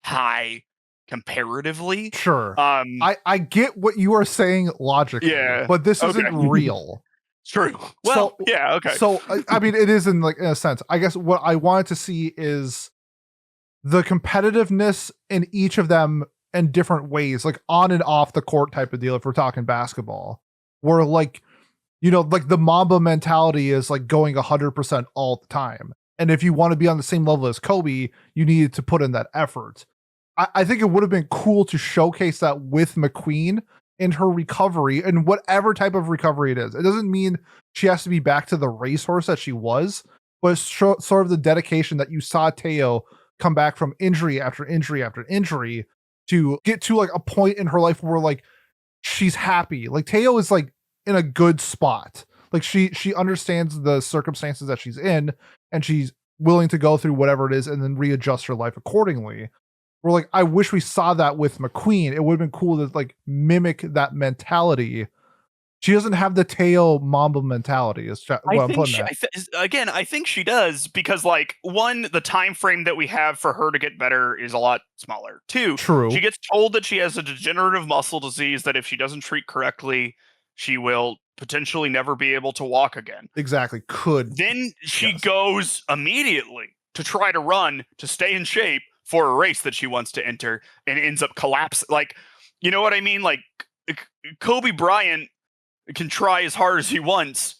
high comparatively. Sure. I get what you are saying logically, but this isn't real. True. Well, okay. So I mean, it is in like in a sense. I guess what I wanted to see is the competitiveness in each of them in different ways, like on and off the court type of deal. If we're talking basketball, where like, you know, like the Mamba mentality is like going 100% all the time. And if you want to be on the same level as Kobe, you needed to put in that effort. I think it would have been cool to showcase that with McQueen in her recovery, and whatever type of recovery it is. It doesn't mean she has to be back to the racehorse that she was, but it's sort of the dedication that you saw Teio come back from injury after injury after injury to get to like a point in her life where like she's happy. Like Teio is like in a good spot. Like she understands the circumstances that she's in, and she's willing to go through whatever it is and then readjust her life accordingly. We're like, I wish we saw that with McQueen. It would have been cool to like mimic that mentality. She doesn't have the Teio Mamba mentality. I think she does, because like, one, the time frame that we have for her to get better is a lot smaller. 2, true, she gets told that she has a degenerative muscle disease that if she doesn't treat correctly, she will potentially never be able to walk again. Exactly. Then she goes immediately to try to run to stay in shape for a race that she wants to enter, and ends up collapsing. Like, you know what I mean? Like, Kobe Bryant can try as hard as he wants,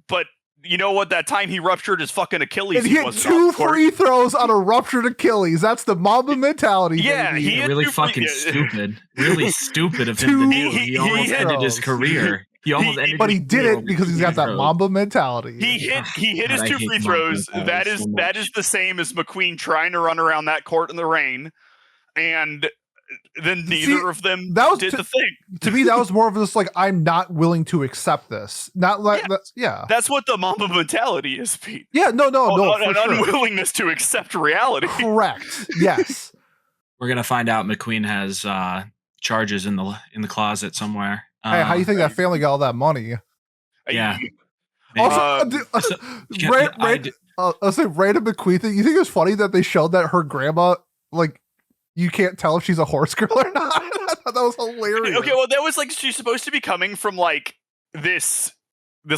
but you know what? That time he ruptured his fucking Achilles, and he had 2 free throws on a ruptured Achilles. That's the Mamba mentality. Yeah, baby. He really fucking stupid. Really stupid of him to do. He almost ended his career. But he did it because he's got that Mamba mentality. He hit his 2 free throws. That is the same as McQueen trying to run around that court in the rain, and then neither of them did the thing. To me, that was more of this like, I'm not willing to accept this. Not like that's what the Mamba mentality is, Pete. Yeah, no, an unwillingness to accept reality. Correct. Yes. We're gonna find out McQueen has charges in the closet somewhere. Hey, how do you think that family got all that money? Yeah. Also, I'll say random McQueen thing. You think it's funny that they showed that her grandma like you can't tell if she's a horse girl or not. I thought that was hilarious. Okay, well, that was like she's supposed to be coming from like this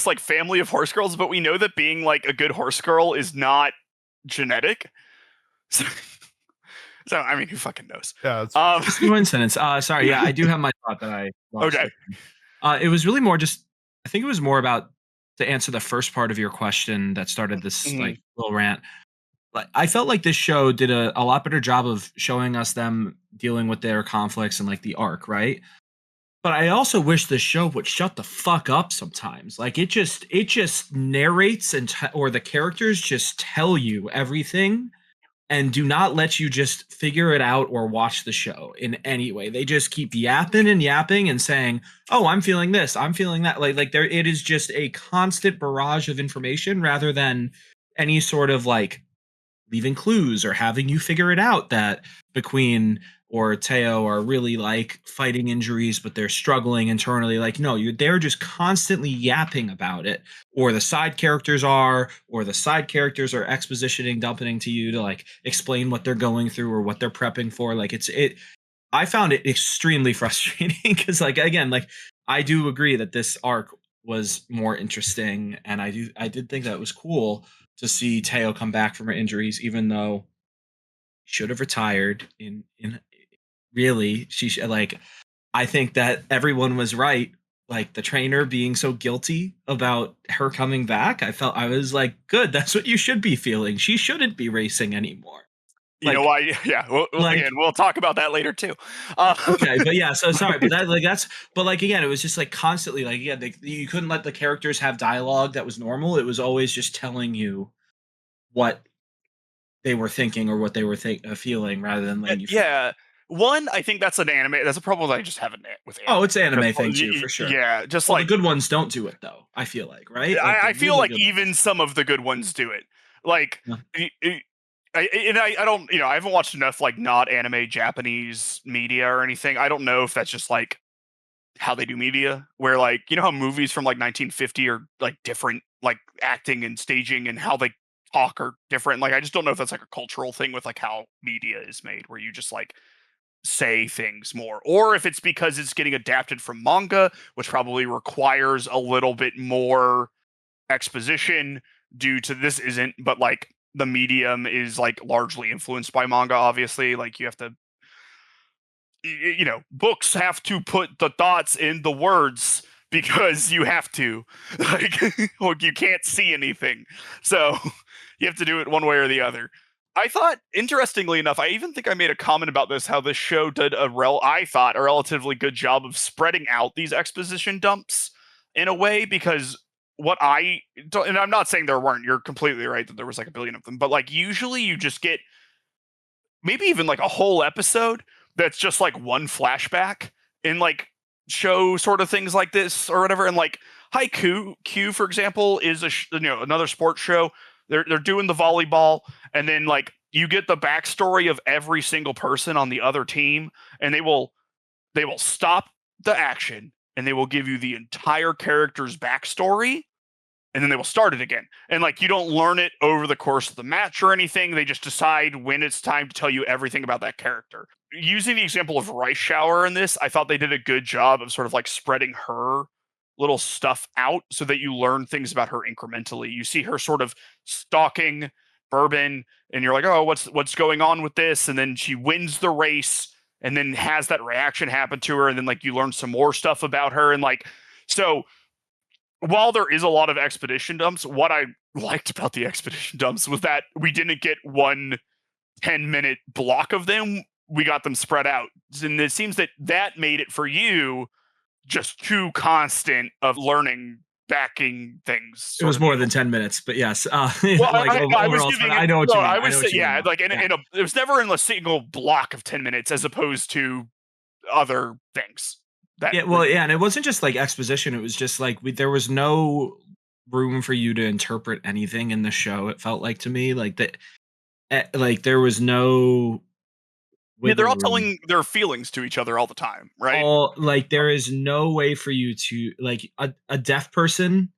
like family of horse girls, but we know that being like a good horse girl is not genetic. So, I mean, who fucking knows? Yeah, it's It's a coincidence. Sorry, yeah, I do have my thought that I lost. Okay. It was really more just. I think it was more about to answer the first part of your question that started this like little rant. Like I felt like this show did a lot better job of showing us them dealing with their conflicts and like the arc, right? But I also wish the show would shut the fuck up sometimes. Like it just narrates and or the characters just tell you everything and do not let you just figure it out or watch the show in any way. They just keep yapping and saying, "Oh, I'm feeling this, I'm feeling that." Like there, it is just a constant barrage of information rather than any sort of like leaving clues or having you figure it out that McQueen or Teio are really like fighting injuries, but they're struggling internally. Like, no, they're just constantly yapping about it, or the side characters are expositioning, dumping to you to like explain what they're going through or what they're prepping for. Like I found it extremely frustrating because like, again, like I do agree that this arc was more interesting. And I did think that it was cool to see Teio come back from her injuries, even though should have retired in really she like I think that everyone was right, like the trainer being so guilty about her coming back. I was like, good, that's what you should be feeling. She shouldn't be racing anymore. You know why? Yeah, again, we'll talk about that later too. Okay, but yeah, so sorry, but but like again, it was just like constantly like you couldn't let the characters have dialogue that was normal. It was always just telling you what they were thinking or what they were feeling rather than letting you feel. Yeah. One, I think that's an anime. That's a problem that I just have with anime. Oh, it's an anime thing too, for sure. Yeah, just well, like the good ones don't do it though. I feel like, right? Like, I feel like even some of the good ones do it. Like, I don't, I haven't watched enough like not anime Japanese media or anything. I don't know if that's just like how they do media, where like how movies from like 1950 are like different, like acting and staging and how they talk are different. Like I just don't know if that's like a cultural thing with like how media is made, where you just like say things more, or if it's because it's getting adapted from manga, which probably requires a little bit more exposition due to this isn't, but like the medium is like largely influenced by manga, obviously. Like you have to, books have to put the thoughts in the words because you have to, like, or you can't see anything, so you have to do it one way or the other. I thought, interestingly enough, I even think I made a comment about this, how this show did a relatively good job of spreading out these exposition dumps in a way, because what I don't, and I'm not saying there weren't, you're completely right that there was like a billion of them, but like usually you just get maybe even like a whole episode that's just like one flashback in like show sort of things like this or whatever. And like Haiku Q, for example, is another sports show. They're doing the volleyball, and then like you get the backstory of every single person on the other team, and they will stop the action and they will give you the entire character's backstory, and then they will start it again. And like you don't learn it over the course of the match or anything. They just decide when it's time to tell you everything about that character. Using the example of Rice Shower in this, I thought they did a good job of sort of like spreading her little stuff out so that you learn things about her incrementally. You see her sort of stalking Bourbon, and you're like, oh, what's going on with this? And then she wins the race and then has that reaction happen to her. And then like you learn some more stuff about her. And like, so while there is a lot of expedition dumps, what I liked about the expedition dumps was that we didn't get one 10-minute block of them. We got them spread out. And it seems that made it for you just too constant of learning backing things. It was more than 10 minutes, but yes. Well, like I was giving I know what you mean. I would say, yeah, like it was never in a single block of 10 minutes as opposed to other things. And it wasn't just like exposition. It was just like there was no room for you to interpret anything in the show. It felt like to me like that, like there was no. Yeah, they're all telling their feelings to each other all the time, right? Like there is no way for you to like a deaf person.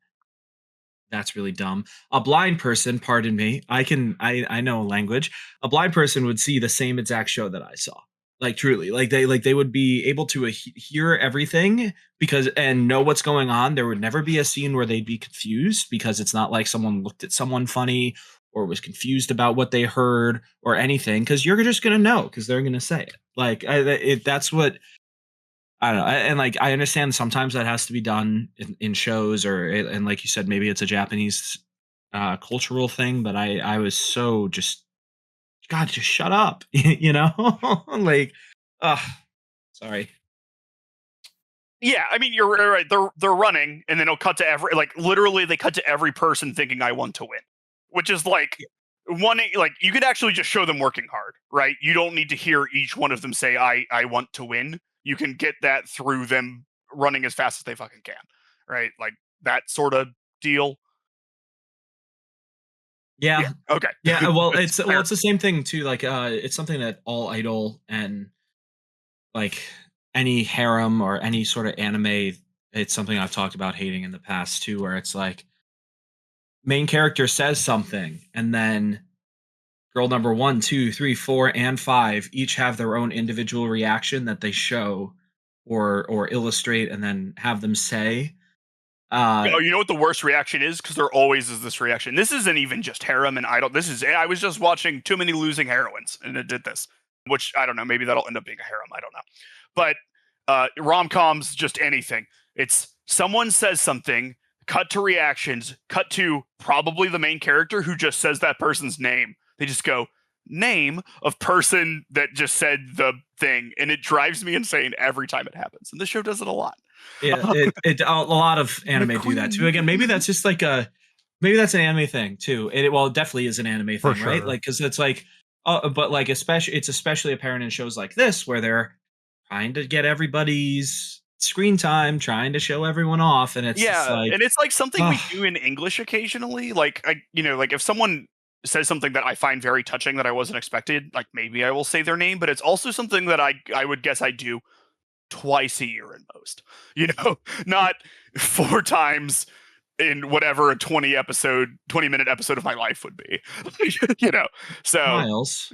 That's really dumb. A blind person, pardon me. I know language. A blind person would see the same exact show that I saw. Like truly, like they would be able to hear everything and know what's going on. There would never be a scene where they'd be confused because it's not like someone looked at someone funny or was confused about what they heard or anything, because you're just gonna know because they're gonna say it. Like that's what I don't know. And like I understand sometimes that has to be done in shows and like you said, maybe it's a Japanese cultural thing. But I was so just God, just shut up, like, sorry. Yeah, I mean, you're right. They're running, and then it'll cut to literally they cut to every person thinking I want to win, which is like you could actually just show them working hard, right? You don't need to hear each one of them say I want to win. You can get that through them running as fast as they fucking can, right? Like that sort of deal. Yeah. Okay. Yeah. Well, it's the same thing too. Like, it's something that all idol and like any harem or any sort of anime, it's something I've talked about hating in the past too, where it's like main character says something and then girl number 1, 2, 3, 4, and 5 each have their own individual reaction that they show or illustrate and then have them say. You know what the worst reaction is? Because there always is this reaction. This isn't even just harem and idol. I was just watching Too Many Losing Heroines, and it did this. Which, I don't know, maybe that'll end up being a harem. I don't know. But rom-coms, just anything. It's someone says something, cut to reactions, cut to probably the main character who just says that person's name. They just go, name of person that just said the thing. And it drives me insane every time it happens. And this show does it a lot. Yeah, a lot of anime do that too. Again, maybe that's just like maybe that's an anime thing too. It definitely is an anime thing, sure. Right? Like, because it's like, but like it's especially apparent in shows like this where they're trying to get everybody's screen time, trying to show everyone off, and it's just like, and it's like something we do in English occasionally. Like like if someone says something that I find very touching that I wasn't expected, like maybe I will say their name, but it's also something that I would guess I do twice a year at most, not 4 times in whatever a 20-minute episode of my life would be, so Miles.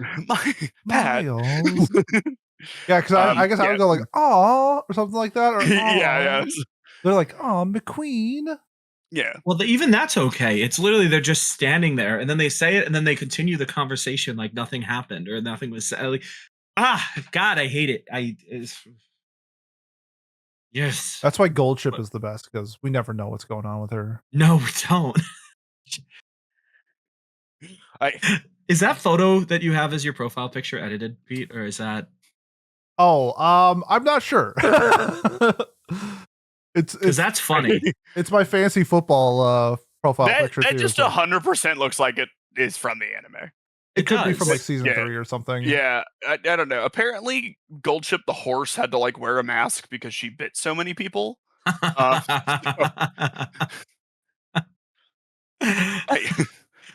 Pat. Miles. Yeah, because I guess I would go like, "Aw," or something like that, or yeah. They're like, "Aw, McQueen." Yeah. Well, even that's okay. It's literally they're just standing there, and then they say it, and then they continue the conversation like nothing happened or nothing was said. Like, God, I hate it. Yes. That's why Gold Ship is the best, because we never know what's going on with her. No, we don't. Is that photo that you have as your profile picture edited, Pete, or is that? Oh, I'm not sure. It's that's funny. It's my fantasy football profile picture. That just 100% looks like it is from the anime. It could be from like season 3 or something. Yeah, I don't know. Apparently, Goldship the horse had to like wear a mask because she bit so many people.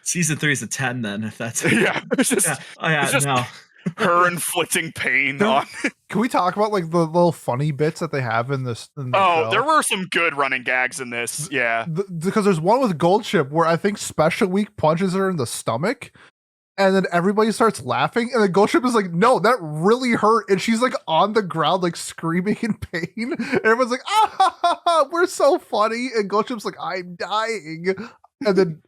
Season 3 is a 10 then, if that's it's just no. her inflicting pain on. Can we talk about like the little funny bits that they have in this? Show? There were some good running gags in this. Yeah, because there's one with Goldship where I think Special Week punches her in the stomach. And then everybody starts laughing, and then Goldship is like, "No, that really hurt." And she's like on the ground, like screaming in pain. And everyone's like, "Ah, we're so funny." And Goldship's like, "I'm dying." And then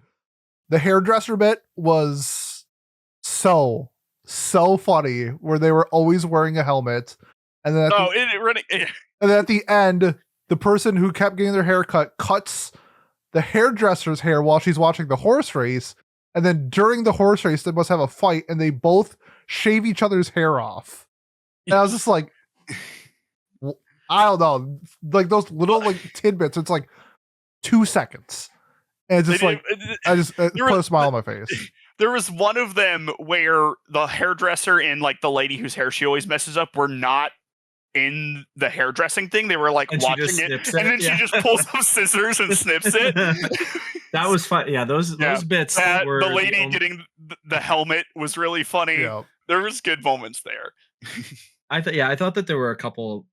the hairdresser bit was so funny, where they were always wearing a helmet. And then and then at the end, the person who kept getting their hair cut cuts the hairdresser's hair while she's watching the horse race. And then during the horse race, they must have a fight, and they both shave each other's hair off. And I was just like, I don't know, like those little like tidbits. It's like 2 seconds, and it's just like I just put a smile on my face. There was one of them where the hairdresser and like the lady whose hair she always messes up were not in the hairdressing thing. They were like watching it, and then she just pulls up scissors and snips it. That was fun. Yeah, those bits. Were the lady getting the helmet was really funny. Yeah. There was good moments there. I thought that there were a couple.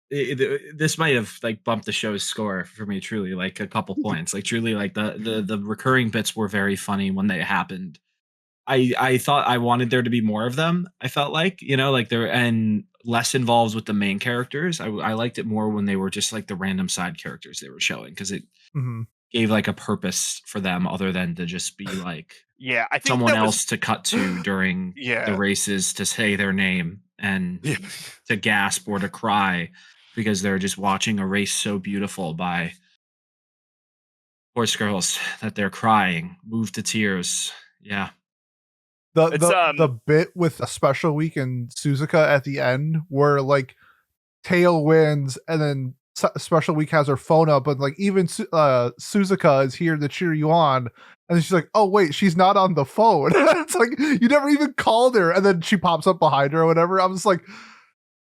This might have like bumped the show's score for me. Truly, like a couple points. Like truly, like the recurring bits were very funny when they happened. I thought I wanted there to be more of them. I felt like, like there and less involved with the main characters. I liked it more when they were just like the random side characters they were showing, because it gave like a purpose for them other than to just be like Yeah, I think someone else to cut to during Yeah. the races to say their name and to gasp or to cry because they're just watching a race so beautiful by horse girls that they're crying, moved to tears. Yeah. The bit with a special week in Suzuka at the end where like Teio wins and then special week has her phone up and like even Suzuka is here to cheer you on, and she's like, oh wait, she's not on the phone. It's like you never even called her, and then she pops up behind her or whatever. I'm just like,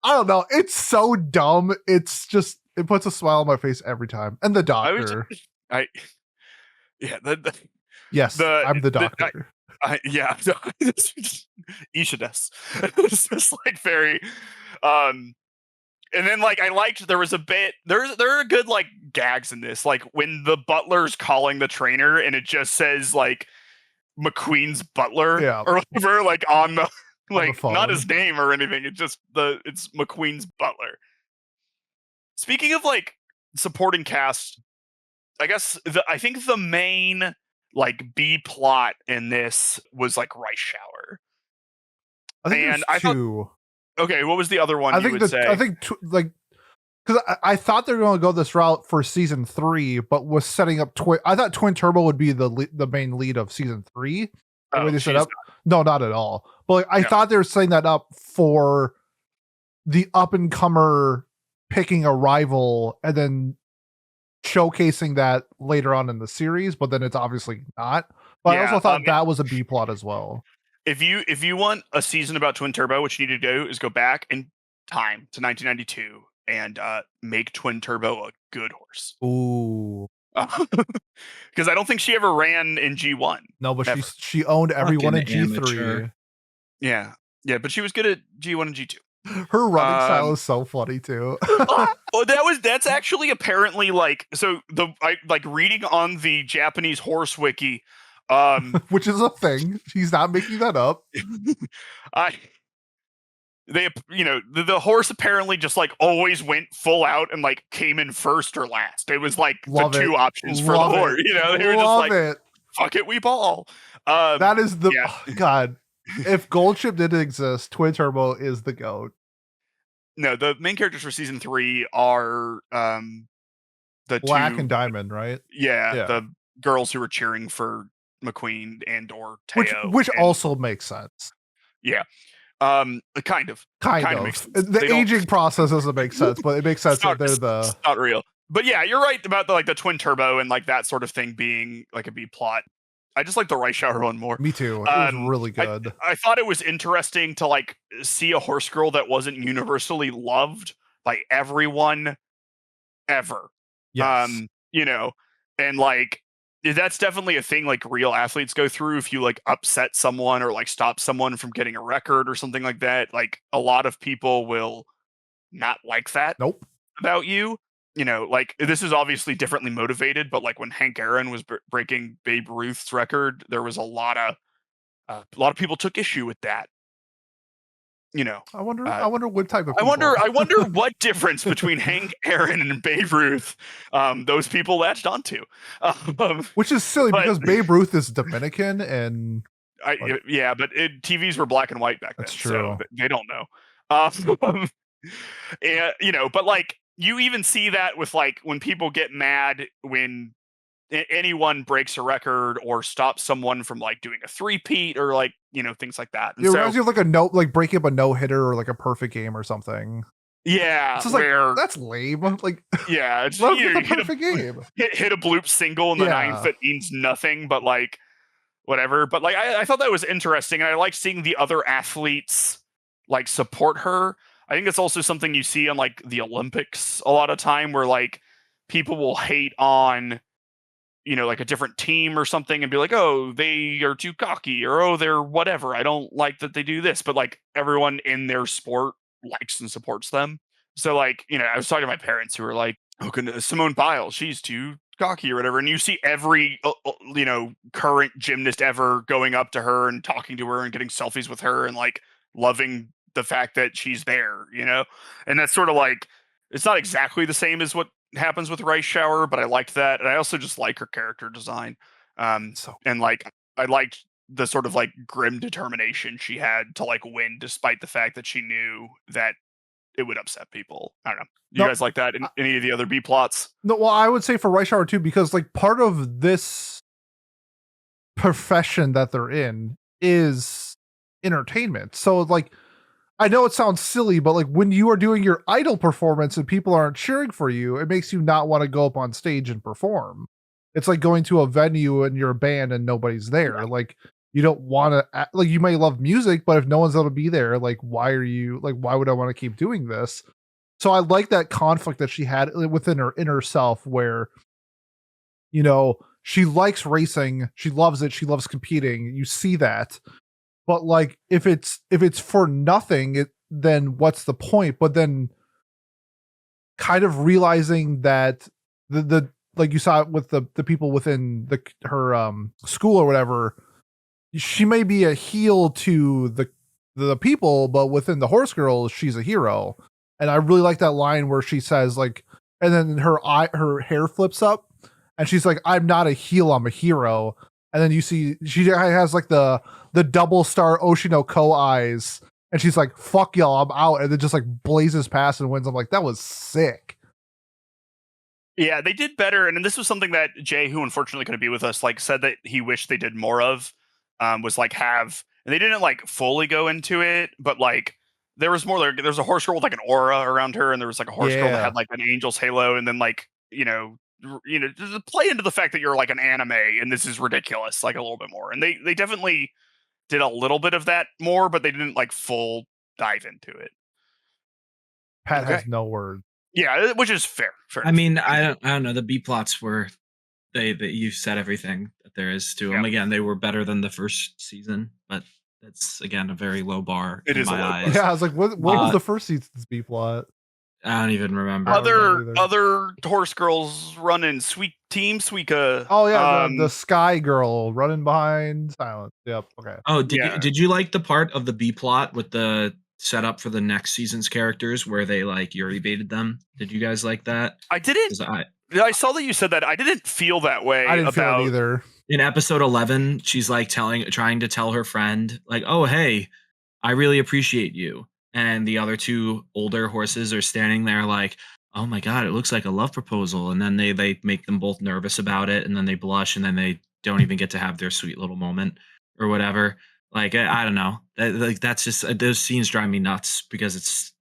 I don't know, it's so dumb. It's just, it puts a smile on my face every time. And the doctor, yes, I'm the doctor. Yeah, Ishidas. It's just like very, and then like I liked there was a bit there are good like gags in this, like when the butler's calling the trainer and it just says like McQueen's butler or whatever, like on the like not his name or anything. It's just it's McQueen's butler. Speaking of like supporting cast, I guess I think the main like B plot in this was like Rice Shower. I think there's two. Okay, what was the other one? I think because I thought they were going to go this route for season 3, but was setting up I thought Twin Turbo would be the main lead of season 3. The way they set up, no, not at all. But like, I thought they were setting that up for the up and comer picking a rival and then showcasing that later on in the series, but then it's obviously not. But I also thought that was a B plot as well. If you want a season about Twin Turbo, what you need to do is go back in time to 1992 and make Twin Turbo a good horse. Ooh. Because I don't think she ever ran in G1. No, but she owned everyone in G3. Amateur. Yeah, but she was good at G1 and G2. Her running style is so funny too. That's actually apparently like, so I like reading on the Japanese horse wiki, which is a thing. He's not making that up. The horse apparently just like always went full out and like came in first or last. It was like the two options for the horse. They were just like, fuck it, we ball. That is the God. If Goldship didn't exist, Twin Turbo is the GOAT. No, the main characters for season 3 are the Black and Diamond, right? Yeah, the girls who were cheering for McQueen and or Teio, which also makes sense. Yeah. Kind of. Makes sense. The aging process doesn't make sense, but it makes sense that they're it's not real. But yeah, you're right about the Twin Turbo and like that sort of thing being like a B plot. I just like the Rice Shower one more. Me too. It was really good. I thought it was interesting to like see a horse girl that wasn't universally loved by everyone ever. Yes. And like that's definitely a thing like real athletes go through. If you like upset someone or like stop someone from getting a record or something like that, like a lot of people will not like that about you. Like this is obviously differently motivated, but like when Hank Aaron was breaking Babe Ruth's record, there was a lot of people took issue with that. I wonder what type of people. I wonder what difference between Hank Aaron and Babe Ruth those people latched onto. Which is silly because Babe Ruth is Dominican and but TVs were black and white back then. That's true. So they don't know. And but like you even see that with like when people get mad when anyone breaks a record or stops someone from like doing a 3-peat or like things like that. And it reminds you of like breaking up a no-hitter or like a perfect game or something. Yeah, it's just like that's lame. Like it's a perfect game. Hit a bloop single in the ninth that means nothing, but like whatever. But like I thought that was interesting, and I like seeing the other athletes like support her. I think it's also something you see on like the Olympics a lot of time where like people will hate on like a different team or something and be like, oh, they are too cocky or oh, they're whatever. I don't like that they do this, but like everyone in their sport likes and supports them. So like, I was talking to my parents who were like, oh, Simone Biles, she's too cocky or whatever, and you see every current gymnast ever going up to her and talking to her and getting selfies with her and like loving the fact that she's there, and that's sort of like, it's not exactly the same as what happens with Rice Shower, but I liked that, and I also just like her character design, and like I liked the sort of like grim determination she had to like win despite the fact that she knew that it would upset people. I don't know. You No, guys like that in any of the other B plots? No, well, I would say for Rice Shower too, because like part of this profession that they're in is entertainment. So like, I know it sounds silly, but like when you are doing your idol performance and people aren't cheering for you, it makes you not want to go up on stage and perform. It's like going to a venue and you're a band and nobody's there. Yeah. Like you don't want to, like, you may love music, but if no one's going to be there, like, why would I want to keep doing this? So I like that conflict that she had within her inner self where, she likes racing. She loves it. She loves competing. You see that. But like, if it's for nothing, then what's the point? But then kind of realizing that the like you saw it with the people within her school or whatever, she may be a heel to the people, but within the horse girls, she's a hero. And I really like that line where she says like, and then her hair flips up and she's like, I'm not a heel, I'm a hero. And then you see she has like the double star Oshinoko eyes, and she's like, fuck y'all, I'm out, and then just like blazes past and wins. I'm like, that was sick. Yeah, they did better, and this was something that Jay, who unfortunately couldn't be with us, like said that he wished they did more of, was like have, and they didn't like fully go into it, but like there was more. There's a horse girl with like an aura around her, and there was like a horse girl that had like an angel's halo, and then like just play into the fact that you're like an anime and this is ridiculous, like a little bit more, and they definitely did a little bit of that more, but they didn't like full dive into it. Pat has no word. Yeah, which is fair. I mean, I don't know. The B plots were you said everything that there is to them. Again, they were better than the first season, but that's again a very low bar in my eyes. Yeah, I was like, what was the first season's B plot? I don't even remember. Other horse girls running Team Suika. Oh yeah, the Sky Girl running behind Silence. Yep. Okay. Oh, did you like the part of the B plot with the setup for the next season's characters where they like Yuri baited them? Did you guys like that? I didn't. I saw that you said that. I didn't feel that way. I didn't feel it either. In episode 11, she's like trying to tell her friend like, "Oh hey, I really appreciate you." And the other two older horses are standing there like, oh my God, it looks like a love proposal. And then they make them both nervous about it. And then they blush and then they don't even get to have their sweet little moment or whatever. Like, I don't know. That's just, those scenes drive me nuts because it's,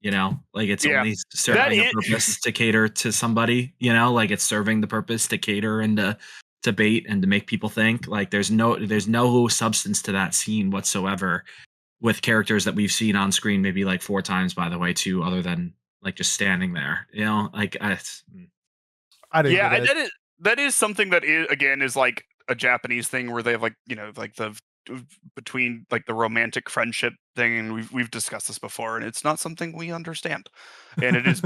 like it's only serving a purpose to cater to somebody, like it's serving the purpose to cater and to bait and to make people think. Like there's no substance to that scene whatsoever. With characters that we've seen on screen maybe like 4 times, by the way, too, other than like just standing there, like I didn't. That is something that is like a Japanese thing where they have like like the between like the romantic friendship thing, and we've discussed this before, and it's not something we understand, and it is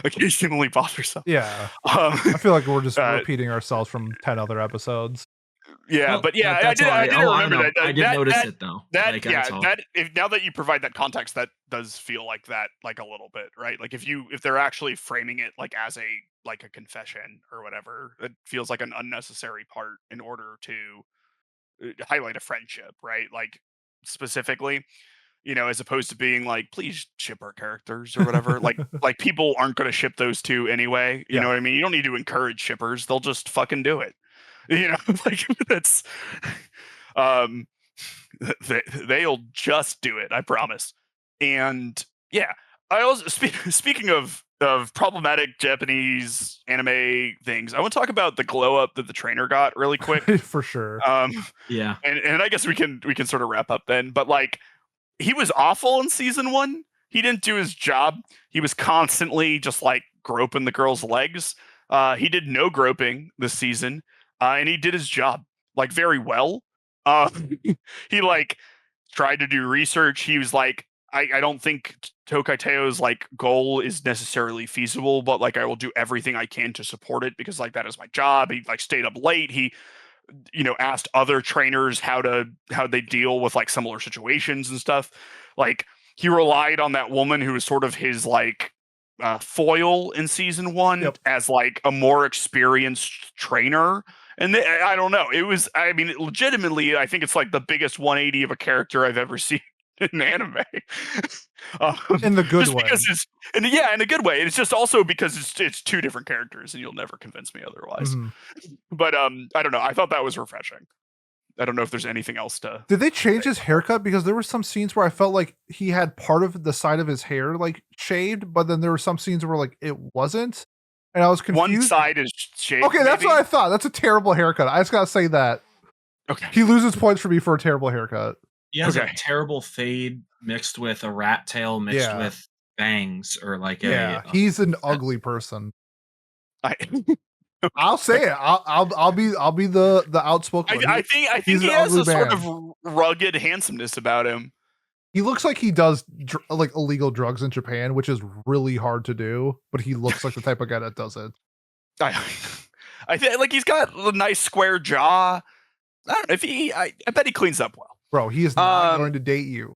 occasionally bothersome. Yeah, I feel like we're just repeating ourselves from 10 other episodes. Yeah, but yeah, I did remember that. I did notice it though. Now that you provide that context, that does feel like that, like a little bit, right? Like if they're actually framing it like as a confession or whatever, it feels like an unnecessary part in order to highlight a friendship, right? Like specifically, as opposed to being like, please ship our characters or whatever. like people aren't going to ship those two anyway. You know what I mean? You don't need to encourage shippers; they'll just fucking do it. Like that's they'll just do it, I promise. And yeah, I also speaking of problematic Japanese anime things, I want to talk about the glow up that the trainer got really quick. For sure. Yeah, and I guess we can sort of wrap up then, but like he was awful in season 1. He didn't do his job. He was constantly just like groping the girl's legs. He did no groping this season. And he did his job like very well. He like tried to do research. He was like, I don't think Tokai Teio's like goal is necessarily feasible, but like I will do everything I can to support it because like that is my job. He like stayed up late. He asked other trainers how they deal with like similar situations and stuff. Like he relied on that woman who was sort of his like foil in season 1 as like a more experienced trainer. And I don't know. It was, I mean, legitimately, I think it's like the biggest 180 of a character I've ever seen in anime. In the good way. Because in a good way. It's just also because it's two different characters, and you'll never convince me otherwise. But I don't know. I thought that was refreshing. I don't know if there's anything else to. Did they change his haircut? Because there were some scenes where I felt like he had part of the side of his hair like shaved, but then there were some scenes where like it wasn't, and I was confused. One side is shaved. Okay, that's what I thought. That's a terrible haircut. I just gotta say that. Okay. He loses points for me for a terrible haircut. He has a terrible fade mixed with a rat tail mixed with bangs, or like he's an ugly person. I I'll say it. I'll be the outspoken one. I think he has a sort of rugged handsomeness about him. He looks like he does like illegal drugs in Japan, which is really hard to do, but he looks like the type of guy that does it. I think like he's got a nice square jaw. I don't know if I bet he cleans up well. Bro, he is not going to date you.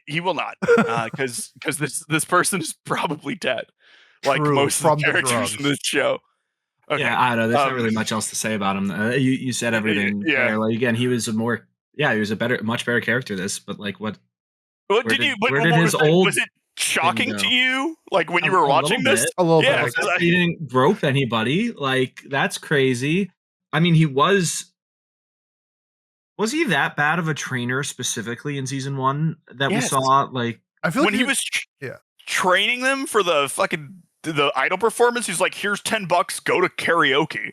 He will not, because this person is probably dead, like True, most of the characters in this show. Okay. Yeah, I don't know. There's not really much else to say about him. You said everything. Yeah. Like again, he was a much better character. But like, what? Where did his old? Was it shocking to you? Like when you were watching this? A little bit. Like, he didn't rope anybody. Like that's crazy. I mean, he was. Was he that bad of a trainer specifically in season 1 that we saw? Like, I feel like when he was training them for the idol performance, he's like, "Here's $10, go to karaoke."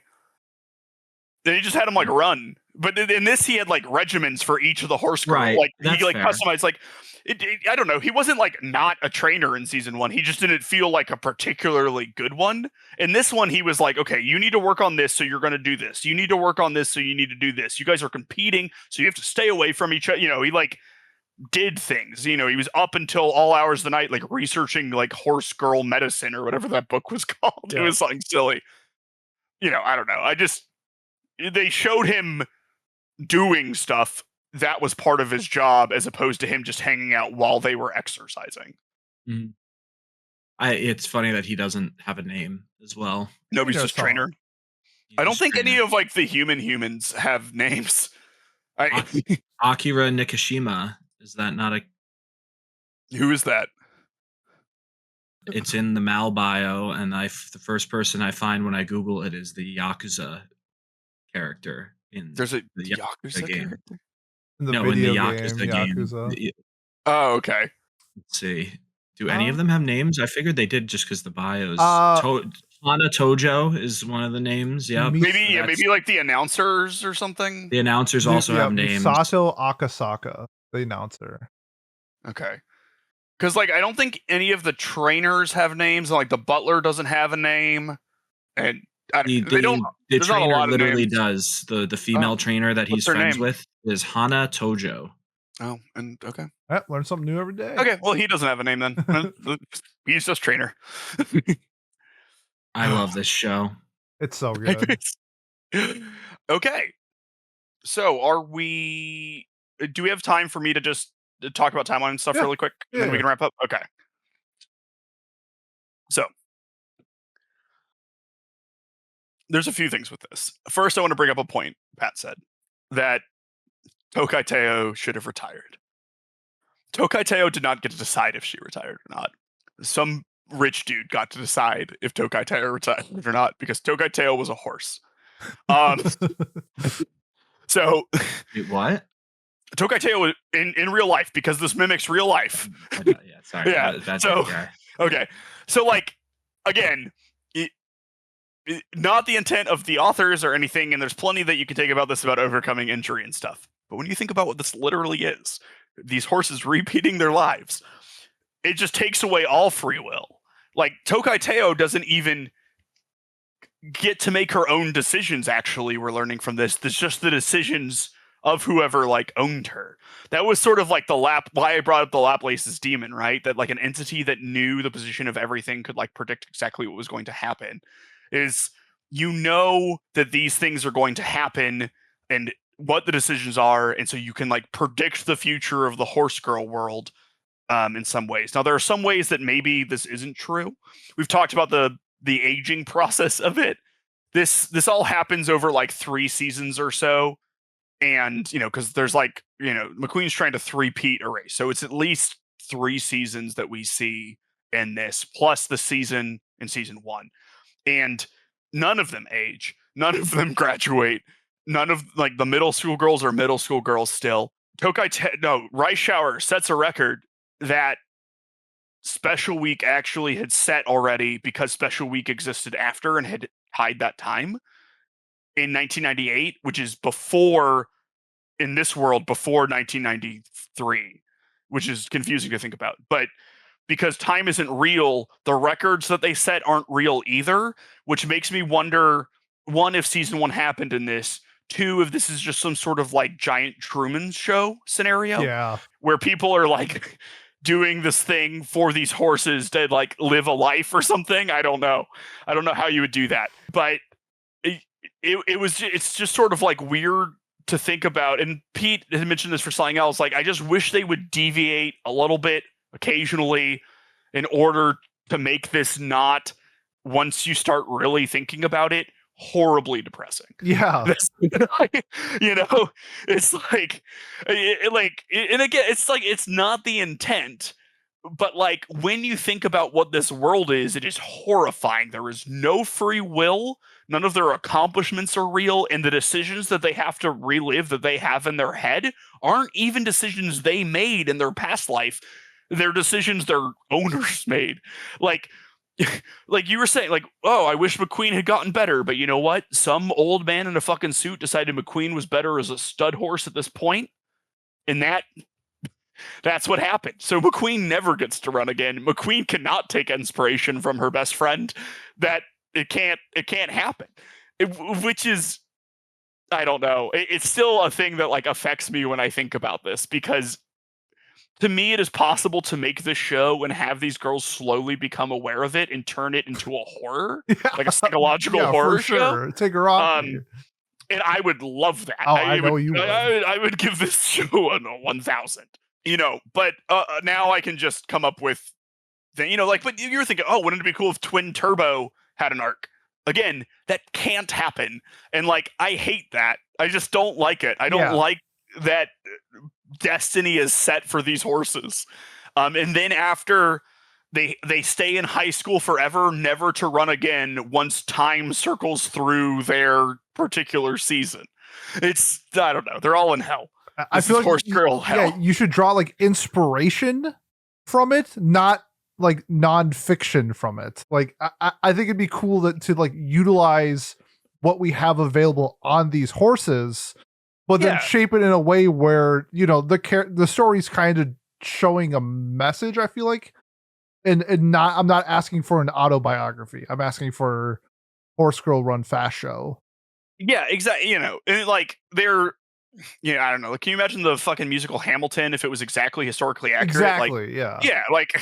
Then he just had him like run. But in this, he had like regimens for each of the horse girls. Right, like he like customized. Like I don't know. He wasn't like not a trainer in season 1. He just didn't feel like a particularly good one. In this one, he was like, okay, you need to work on this, so you're going to do this. You need to work on this, so you need to do this. You guys are competing, so you have to stay away from each other. He like did things. He was up until all hours of the night, like researching like horse girl medicine or whatever that book was called. Yeah. It was something silly. I don't know. They showed him doing stuff that was part of his job, as opposed to him just hanging out while they were exercising. Mm-hmm. It's funny that he doesn't have a name as well. Nobody's just trainer. I don't think any of like the humans have names. Akira Nikishima, is that not a? Who is that? It's in the Mal bio, and the first person I find when I Google it is the Yakuza character in. There's a Yakuza game. Character? In the in the Yakuza game. Oh, okay. Let's see. Do any of them have names? I figured they did just because the bios. Hana Tojo is one of the names. Yeah, maybe like the announcers or something. The announcers also have names. Sato Akasaka, the announcer. Okay, because like I don't think any of the trainers have names. Like the butler doesn't have a name, and they don't. The trainer literally does. The female trainer that he's friends with is Hana Tojo. Oh, and okay. Learn something new every day. Okay, well, he doesn't have a name then. He's just trainer. I love this show. It's so good. Okay. So do we have time for me to just talk about timeline and stuff really quick? And then we can wrap up? Okay. So there's a few things with this. First, I want to bring up a point Pat said, that Tokai Teio should have retired. Tokai Teio did not get to decide if she retired or not. Some rich dude got to decide if Tokai Teio retired or not, because Tokai Teio was a horse. So wait, what? Tokai Teio in real life, because this mimics real life. Sorry. Okay. So like, again, not the intent of the authors or anything, and there's plenty that you can take about this about overcoming injury and stuff. But when you think about what this literally is, these horses repeating their lives, it just takes away all free will. Like, Tokai Teio doesn't even get to make her own decisions, actually, we're learning from this. There's just the decisions of whoever like owned her. That was sort of like why I brought up the Laplace's demon, right? That like an entity that knew the position of everything could like predict exactly what was going to happen. Is that these things are going to happen and what the decisions are, and so you can like predict the future of the horse girl world in some ways. Now there are some ways that maybe this isn't true. We've talked about the aging process of it. This all happens over like 3 seasons or so, and because there's like McQueen's trying to three-peat a race, so it's at least 3 seasons that we see in this, plus the season in season 1, and none of them age, none of them graduate, none of like the middle school girls are middle school girls still. Rice Shower sets a record that Special Week actually had set already, because Special Week existed after and had hide that time in 1998, which is before, in this world, before 1993, which is confusing to think about. But because time isn't real, the records that they set aren't real either, which makes me wonder, 1, if season 1 happened in this, 2, if this is just some sort of like giant Truman Show scenario, where people are like doing this thing for these horses to like live a life or something. I don't know how you would do that, but it's just sort of like weird to think about. And Pete had mentioned this for something else. Like, I just wish they would deviate a little bit occasionally in order to make this not, once you start really thinking about it, horribly depressing. Yeah. It's like, and again, it's like, it's not the intent, but like when you think about what this world is, it is horrifying. There is no free will. None of their accomplishments are real, and the decisions that they have to relive that they have in their head aren't even decisions they made in their past life. They're decisions their owners made. Like you were saying, like, oh, I wish McQueen had gotten better, but you know what? Some old man in a fucking suit decided McQueen was better as a stud horse at this point, and that's what happened. So McQueen never gets to run again. McQueen cannot take inspiration from her best friend. That it can't happen. Which is, I don't know. It's still a thing that like affects me when I think about this, because to me, it is possible to make this show and have these girls slowly become aware of it and turn it into a horror, like a psychological horror show. Take her off. And I would love that. Oh, I know you would. I would give this show a 1,000. But now I can just come up with, but you were thinking, oh, wouldn't it be cool if Twin Turbo had an arc? Again, that can't happen. And like, I hate that. I just don't like it. I don't like that destiny is set for these horses. And then after they stay in high school forever, never to run again once time circles through their particular season. It's, I don't know. They're all in hell. I feel like horse girl hell. Yeah, you should draw like inspiration from it, not like nonfiction from it. Like I think it'd be cool to like utilize what we have available on these horses, but then shape it in a way where the story's kind of showing a message. I feel like, and not, I'm not asking for an autobiography. I'm asking for Horse Girl Run Fast show. Yeah, exactly. And like they're. I don't know. Like, can you imagine the fucking musical Hamilton if it was exactly historically accurate? Exactly, Yeah, like,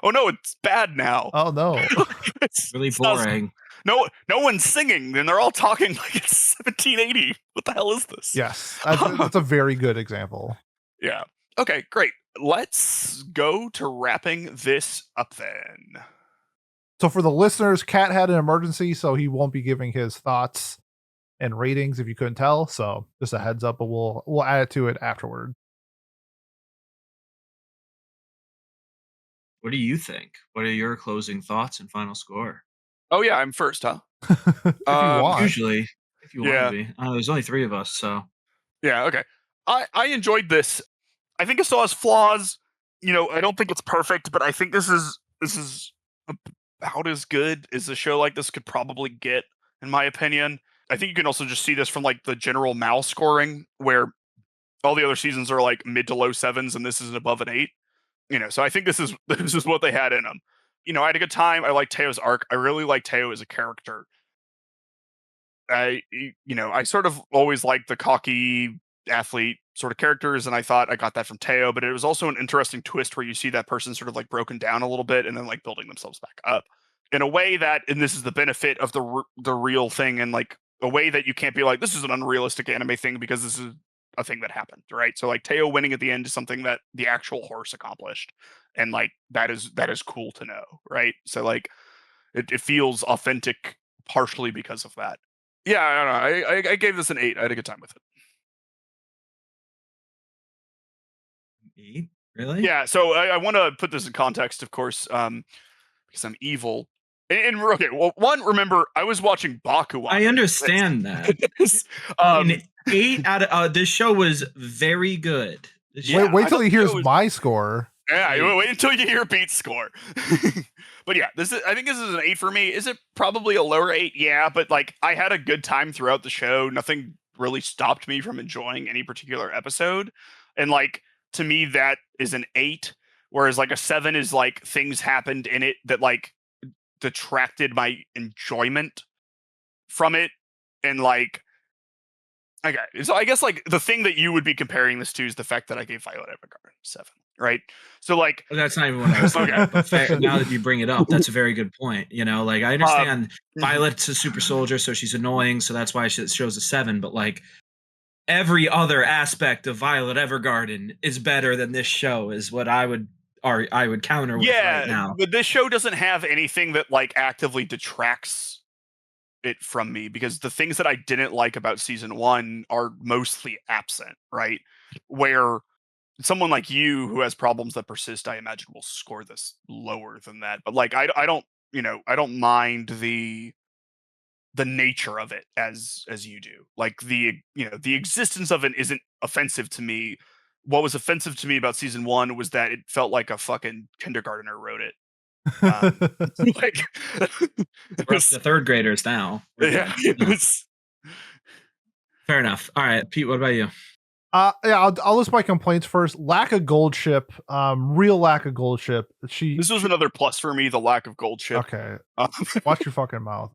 oh no, it's bad now. Oh no. It's really boring. No one's singing, and they're all talking like it's 1780. What the hell is this? Yes, that's a very good example. Yeah. Okay, great. Let's go to wrapping this up then. So for the listeners, Kat had an emergency, so he won't be giving his thoughts and ratings if you couldn't tell. So just a heads up, but we'll add it to it afterward. What do you think? What are your closing thoughts and final score? Oh yeah, I'm first, huh? If you want. Usually, if you want to be. There's only 3 of us, so. Yeah, okay. I enjoyed this. I think it still has flaws. I don't think it's perfect, but I think this is about as good as a show like this could probably get, in my opinion. I think you can also just see this from like the general Mal scoring, where all the other seasons are like mid to low 7s, and this is above an 8. So I think this is what they had in them. I had a good time. I like Teio's arc. I really like Teio as a character. I sort of always liked the cocky athlete sort of characters, and I thought I got that from Teio, but it was also an interesting twist where you see that person sort of like broken down a little bit and then like building themselves back up in a way that, and this is the benefit of the real thing, and like a way that you can't be like, this is an unrealistic anime thing because this is a thing that happened, right? So like Teio winning at the end is something that the actual horse accomplished, and like that is cool to know, right? So like it feels authentic partially because of that. Yeah, I don't know. I gave this an 8. I had a good time with it. 8? Really? Yeah, so I want to put this in context, of course, because I'm evil. And okay, well, one, remember, I was watching Bakuwan. I understand that. An 8 out of this show was very good. Wait till he hears my score. Yeah, wait until you hear Pete's score. But yeah, I think this is an 8 for me. Is it probably a lower 8? Yeah, but like I had a good time throughout the show. Nothing really stopped me from enjoying any particular episode. And like to me, that is an 8. Whereas like a 7 is like things happened in it that like detracted my enjoyment from it. And like, okay, so I guess like the thing that you would be comparing this to is the fact that I gave Violet Evergarden 7, right? So like, that's not even what I was thinking. Okay. But now that you bring it up, that's a very good point. You know, like I understand Violet's a super soldier, so she's annoying, so that's why it shows a 7. But like every other aspect of Violet Evergarden is better than this show, is what I would counter with right now. But this show doesn't have anything that like actively detracts it from me, because the things that I didn't like about season 1 are mostly absent, right? Where someone like you who has problems that persist, I imagine, will score this lower than that. But like I don't mind the nature of it as you do. Like the existence of it isn't offensive to me. What was offensive to me about season 1 was that it felt like a fucking kindergartner wrote it. Like we're up to 3rd graders now. Yeah, fair enough. All right, Pete, what about you? Yeah, I'll list my complaints first. Lack of gold ship, real lack of gold ship. This was another plus for me, the lack of gold ship. Okay, watch your fucking mouth.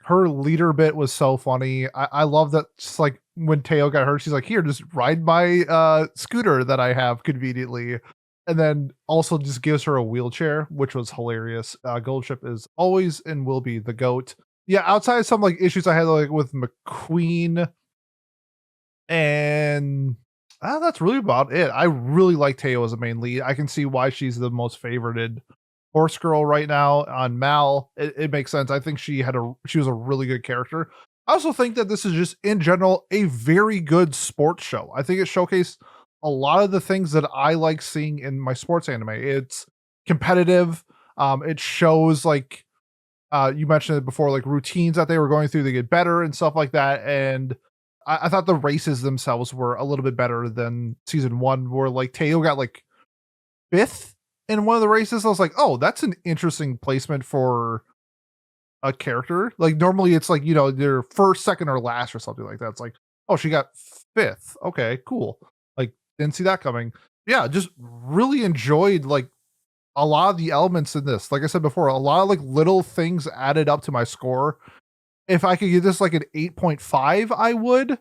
Her leader bit was so funny. I love that. Just like when Teio got hurt, she's like, "Here, just ride my scooter that I have conveniently," and then also just gives her a wheelchair, which was hilarious. Gold ship is always and will be the GOAT. Yeah, outside of some like issues I had like with McQueen. And that's really about it. I really like Teio as a main lead. I can see why she's the most favorited horse girl right now on Mal. It makes sense. I think she was a really good character. I also think that this is just in general a very good sports show. I think it showcased a lot of the things that I like seeing in my sports anime. It's competitive. It shows like you mentioned it before, like routines that they were going through, they get better and stuff like that. And I thought the races themselves were a little bit better than season 1, where like Teio got like 5th in one of the races. I was like, oh, that's an interesting placement for a character. Like normally it's like, they're 1st, 2nd, or last or something like that. It's like, oh, she got 5th. Okay, cool. Like didn't see that coming. Yeah, just really enjoyed like a lot of the elements in this. Like I said before, a lot of like little things added up to my score. If I could give this like an 8.5, I would.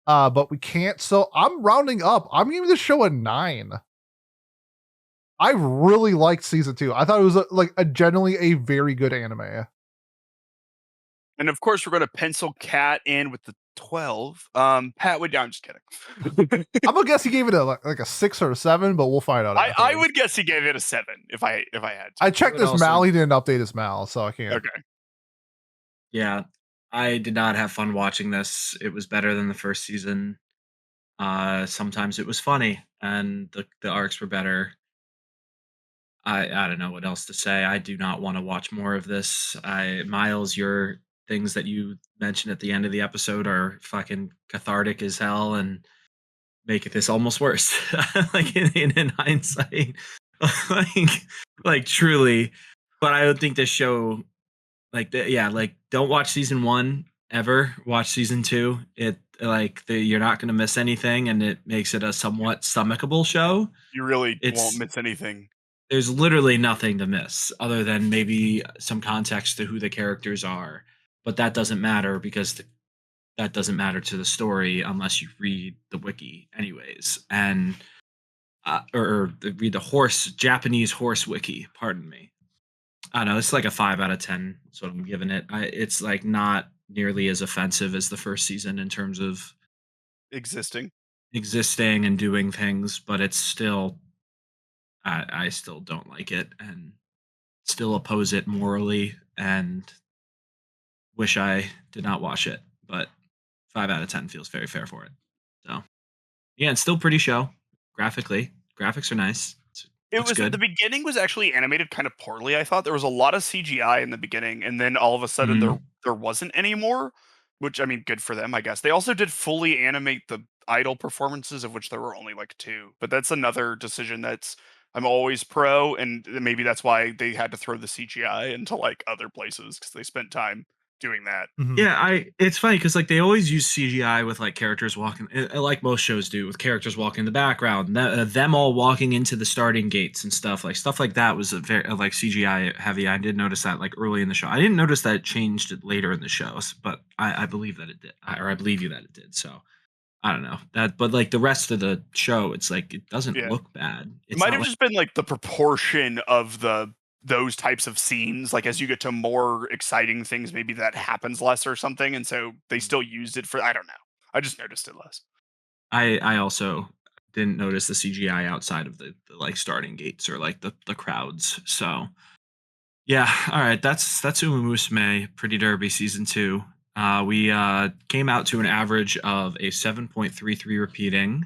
But we can't. So I'm rounding up. I'm giving this show a 9. I really liked season 2. I thought it was a genuinely a very good anime. And of course, we're going to pencil Cat in with the 12. Pat, I'm just kidding. I'm gonna guess he gave it a 6 or a 7, but we'll find out. I would guess he gave it a 7 if I had to. I checked his Mal. He didn't update his Mal, so I can't. Okay. Yeah, I did not have fun watching this. It was better than the first season. Sometimes it was funny, and the arcs were better. I don't know what else to say. I do not want to watch more of this. Miles, your things that you mentioned at the end of the episode are fucking cathartic as hell and make this almost worse. Like in hindsight, like truly. But I don't think this show, don't watch season 1 ever. Watch season 2. You're not going to miss anything, and it makes it a somewhat stomachable show. You really won't miss anything. There's literally nothing to miss other than maybe some context to who the characters are. but that doesn't matter because that doesn't matter to the story unless you read the wiki anyways, and read the Japanese horse wiki. Pardon me. I don't know. It's like a 5 out of 10. That's what I'm giving it. It's like not nearly as offensive as the first season in terms of Existing. existing and doing things, but it's still, I still don't like it and still oppose it morally and wish I did not watch it. But 5 out of 10 feels very fair for it. So yeah, it's still pretty show graphically. Graphics are nice. It Looks was the good. beginning was actually animated kind of poorly. I thought there was a lot of CGI in the beginning, and then all of a sudden Mhm. there wasn't any more. Which I mean, good for them, I guess. They also did fully animate the idol performances, of which there were only like 2. But that's another decision that's I'm always pro, and maybe that's why they had to throw the CGI into like other places because they spent time doing that. Mhm. Yeah, it's funny because like they always use CGI with like characters walking, like most shows do, with characters walking in the background, them all walking into the starting gates and stuff like that was a very like CGI heavy. I did notice that like early in the show. I didn't notice that it changed it later in the shows, but I believe that it did, or I believe you that it did. So I don't know that, but like the rest of the show, it's like it doesn't Yeah. look bad. It It's might not have like just been like the proportion of those types of scenes. Like as you get to more exciting things, maybe that happens less or something, and so they still used it for. I don't know. I just noticed it less. I also didn't notice the CGI outside of the like starting gates or like the crowds. So yeah, all right. That's Umumusume Pretty Derby season 2. We came out to an average of a 7.33 repeating,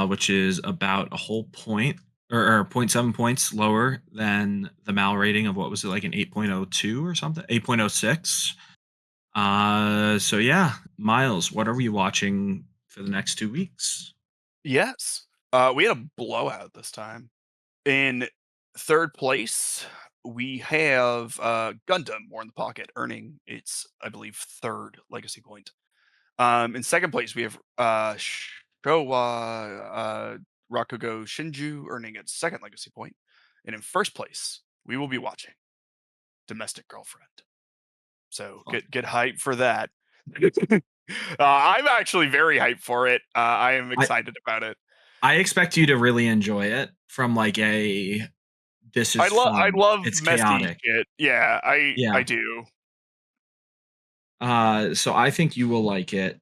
which is about a whole point or zero point 0.7 points lower than the Mal rating of what was it like an 8.02 or something, 8.06. So yeah, Miles, what are we watching for the next 2 weeks? Yes. We had a blowout this time. In third place, we have Gundam War in the Pocket, earning its, I believe, third legacy point. In second place, we have Showa Rakugo Shinju, earning its second legacy point. And in first place, we will be watching Domestic Girlfriend. So Fun. get hype for that. I'm actually very hyped for it. I am excited about it. I expect you to really enjoy it from like a this is I fun. love It's messy chaotic. shit. Yeah, I Yeah. do. So I think you will like it.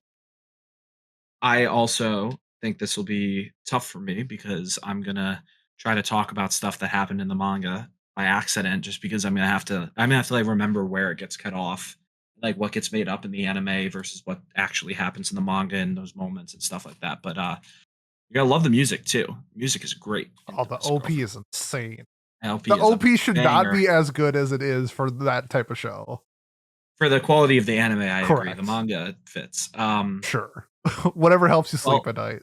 I also think this will be tough for me because I'm gonna try to talk about stuff that happened in the manga by accident, just because I'm gonna have to like remember where it gets cut off, like what gets made up in the anime versus what actually happens in the manga in those moments and stuff like that. But you gotta love the music too. Music is great. In Oh, the Domestic OP Girlfriend. is insane. LP The is a OP should not banger. be as good as it is for that type of show. For the quality of the anime, I agree. The Correct. manga fits. Sure. Whatever helps you sleep Well, at night.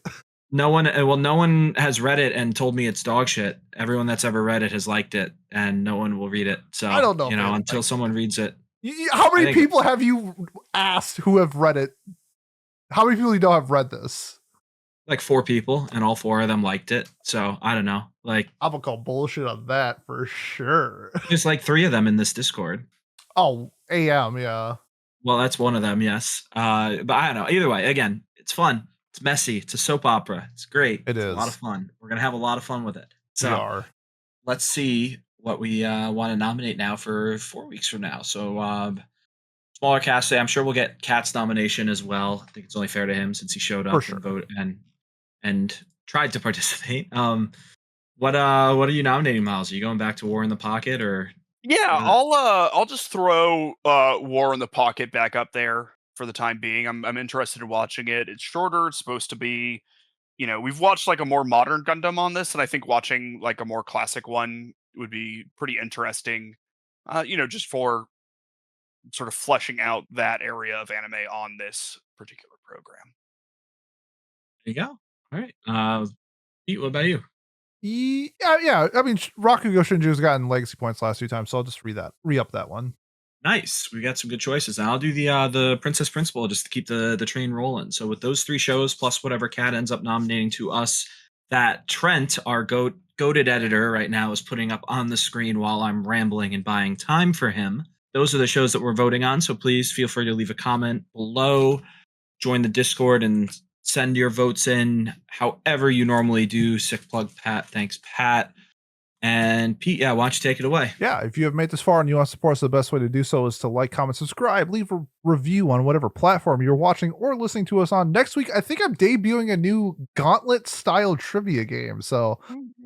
no one has read it and told me it's dog shit. Everyone that's ever read it has liked it, and no one will read it. So I don't know if they until liked someone it. reads it, How I many think people have you asked who have read it? How many people you know have read this? like 4 people, and all 4 of them liked it. So I don't know. Like I'm gonna call bullshit on that for sure. there's like 3 of them in this Discord. Oh, AM, yeah. Well, that's one of them, yes. But I don't know. Either way, again, it's fun. It's messy. It's a soap opera. It's great. It It's a lot of is. fun. We're gonna have a lot of fun with it. We So are. let's see what we want to nominate now for 4 weeks from now. So smaller cast say I'm sure we'll get Cat's nomination as well. I think it's only fair to him since he showed For up sure. and vote and tried to participate. What are you nominating, Miles? Are you going back to War in the Pocket or Yeah, what is it? I'll just throw War in the Pocket back up there for the time being. I'm interested in watching it. It's shorter. It's supposed to be, we've watched like a more modern Gundam on this, and I think watching like a more classic one would be pretty interesting. Just for sort of fleshing out that area of anime on this particular program. There you go. All right. Pete, what about you? Yeah. I mean, Rakugo Shinju's gotten legacy points last 2 times, so I'll just re-up that one. Nice. We got some good choices. And I'll do the Princess Principal just to keep the train rolling. So with those 3 shows plus whatever Cat ends up nominating to us, that Trent, our goated editor right now, is putting up on the screen while I'm rambling and buying time for him. those are the shows that we're voting on. So please feel free to leave a comment below, join the Discord, and send your votes in however you normally do. Sick plug Pat. Thanks, Pat. And Pete, why don't you take it away? Yeah, if you have made this far and you want to support us, the best way to do so is to like, comment, subscribe, leave a review on whatever platform you're watching or listening to us on. Next week, I think I'm debuting a new Gauntlet-style trivia game. So,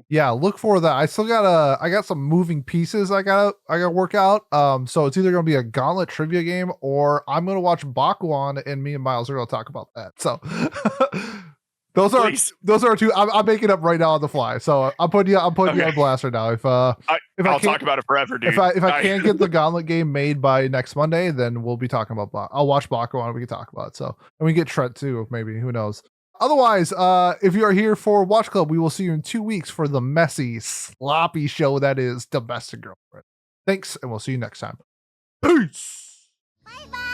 yeah, look for that. I got some moving pieces I gotta work out. So it's either gonna be a Gauntlet trivia game or I'm gonna watch Bakuan, and me and Miles are gonna talk about that. So. Those are two. I'm making up right now on the fly. So I'm putting you on blast right now. If I'll talk about it forever, dude. If I can't get the Gauntlet game made by next Monday, then we'll be talking about. I'll watch Bakugan and we can talk about it. So, and we get Trent too, maybe. Who knows? Otherwise, if you are here for Watch Club, we will see you in 2 weeks for the messy, sloppy show that is Domestic Girlfriend. Thanks, and we'll see you next time. Peace. Bye bye.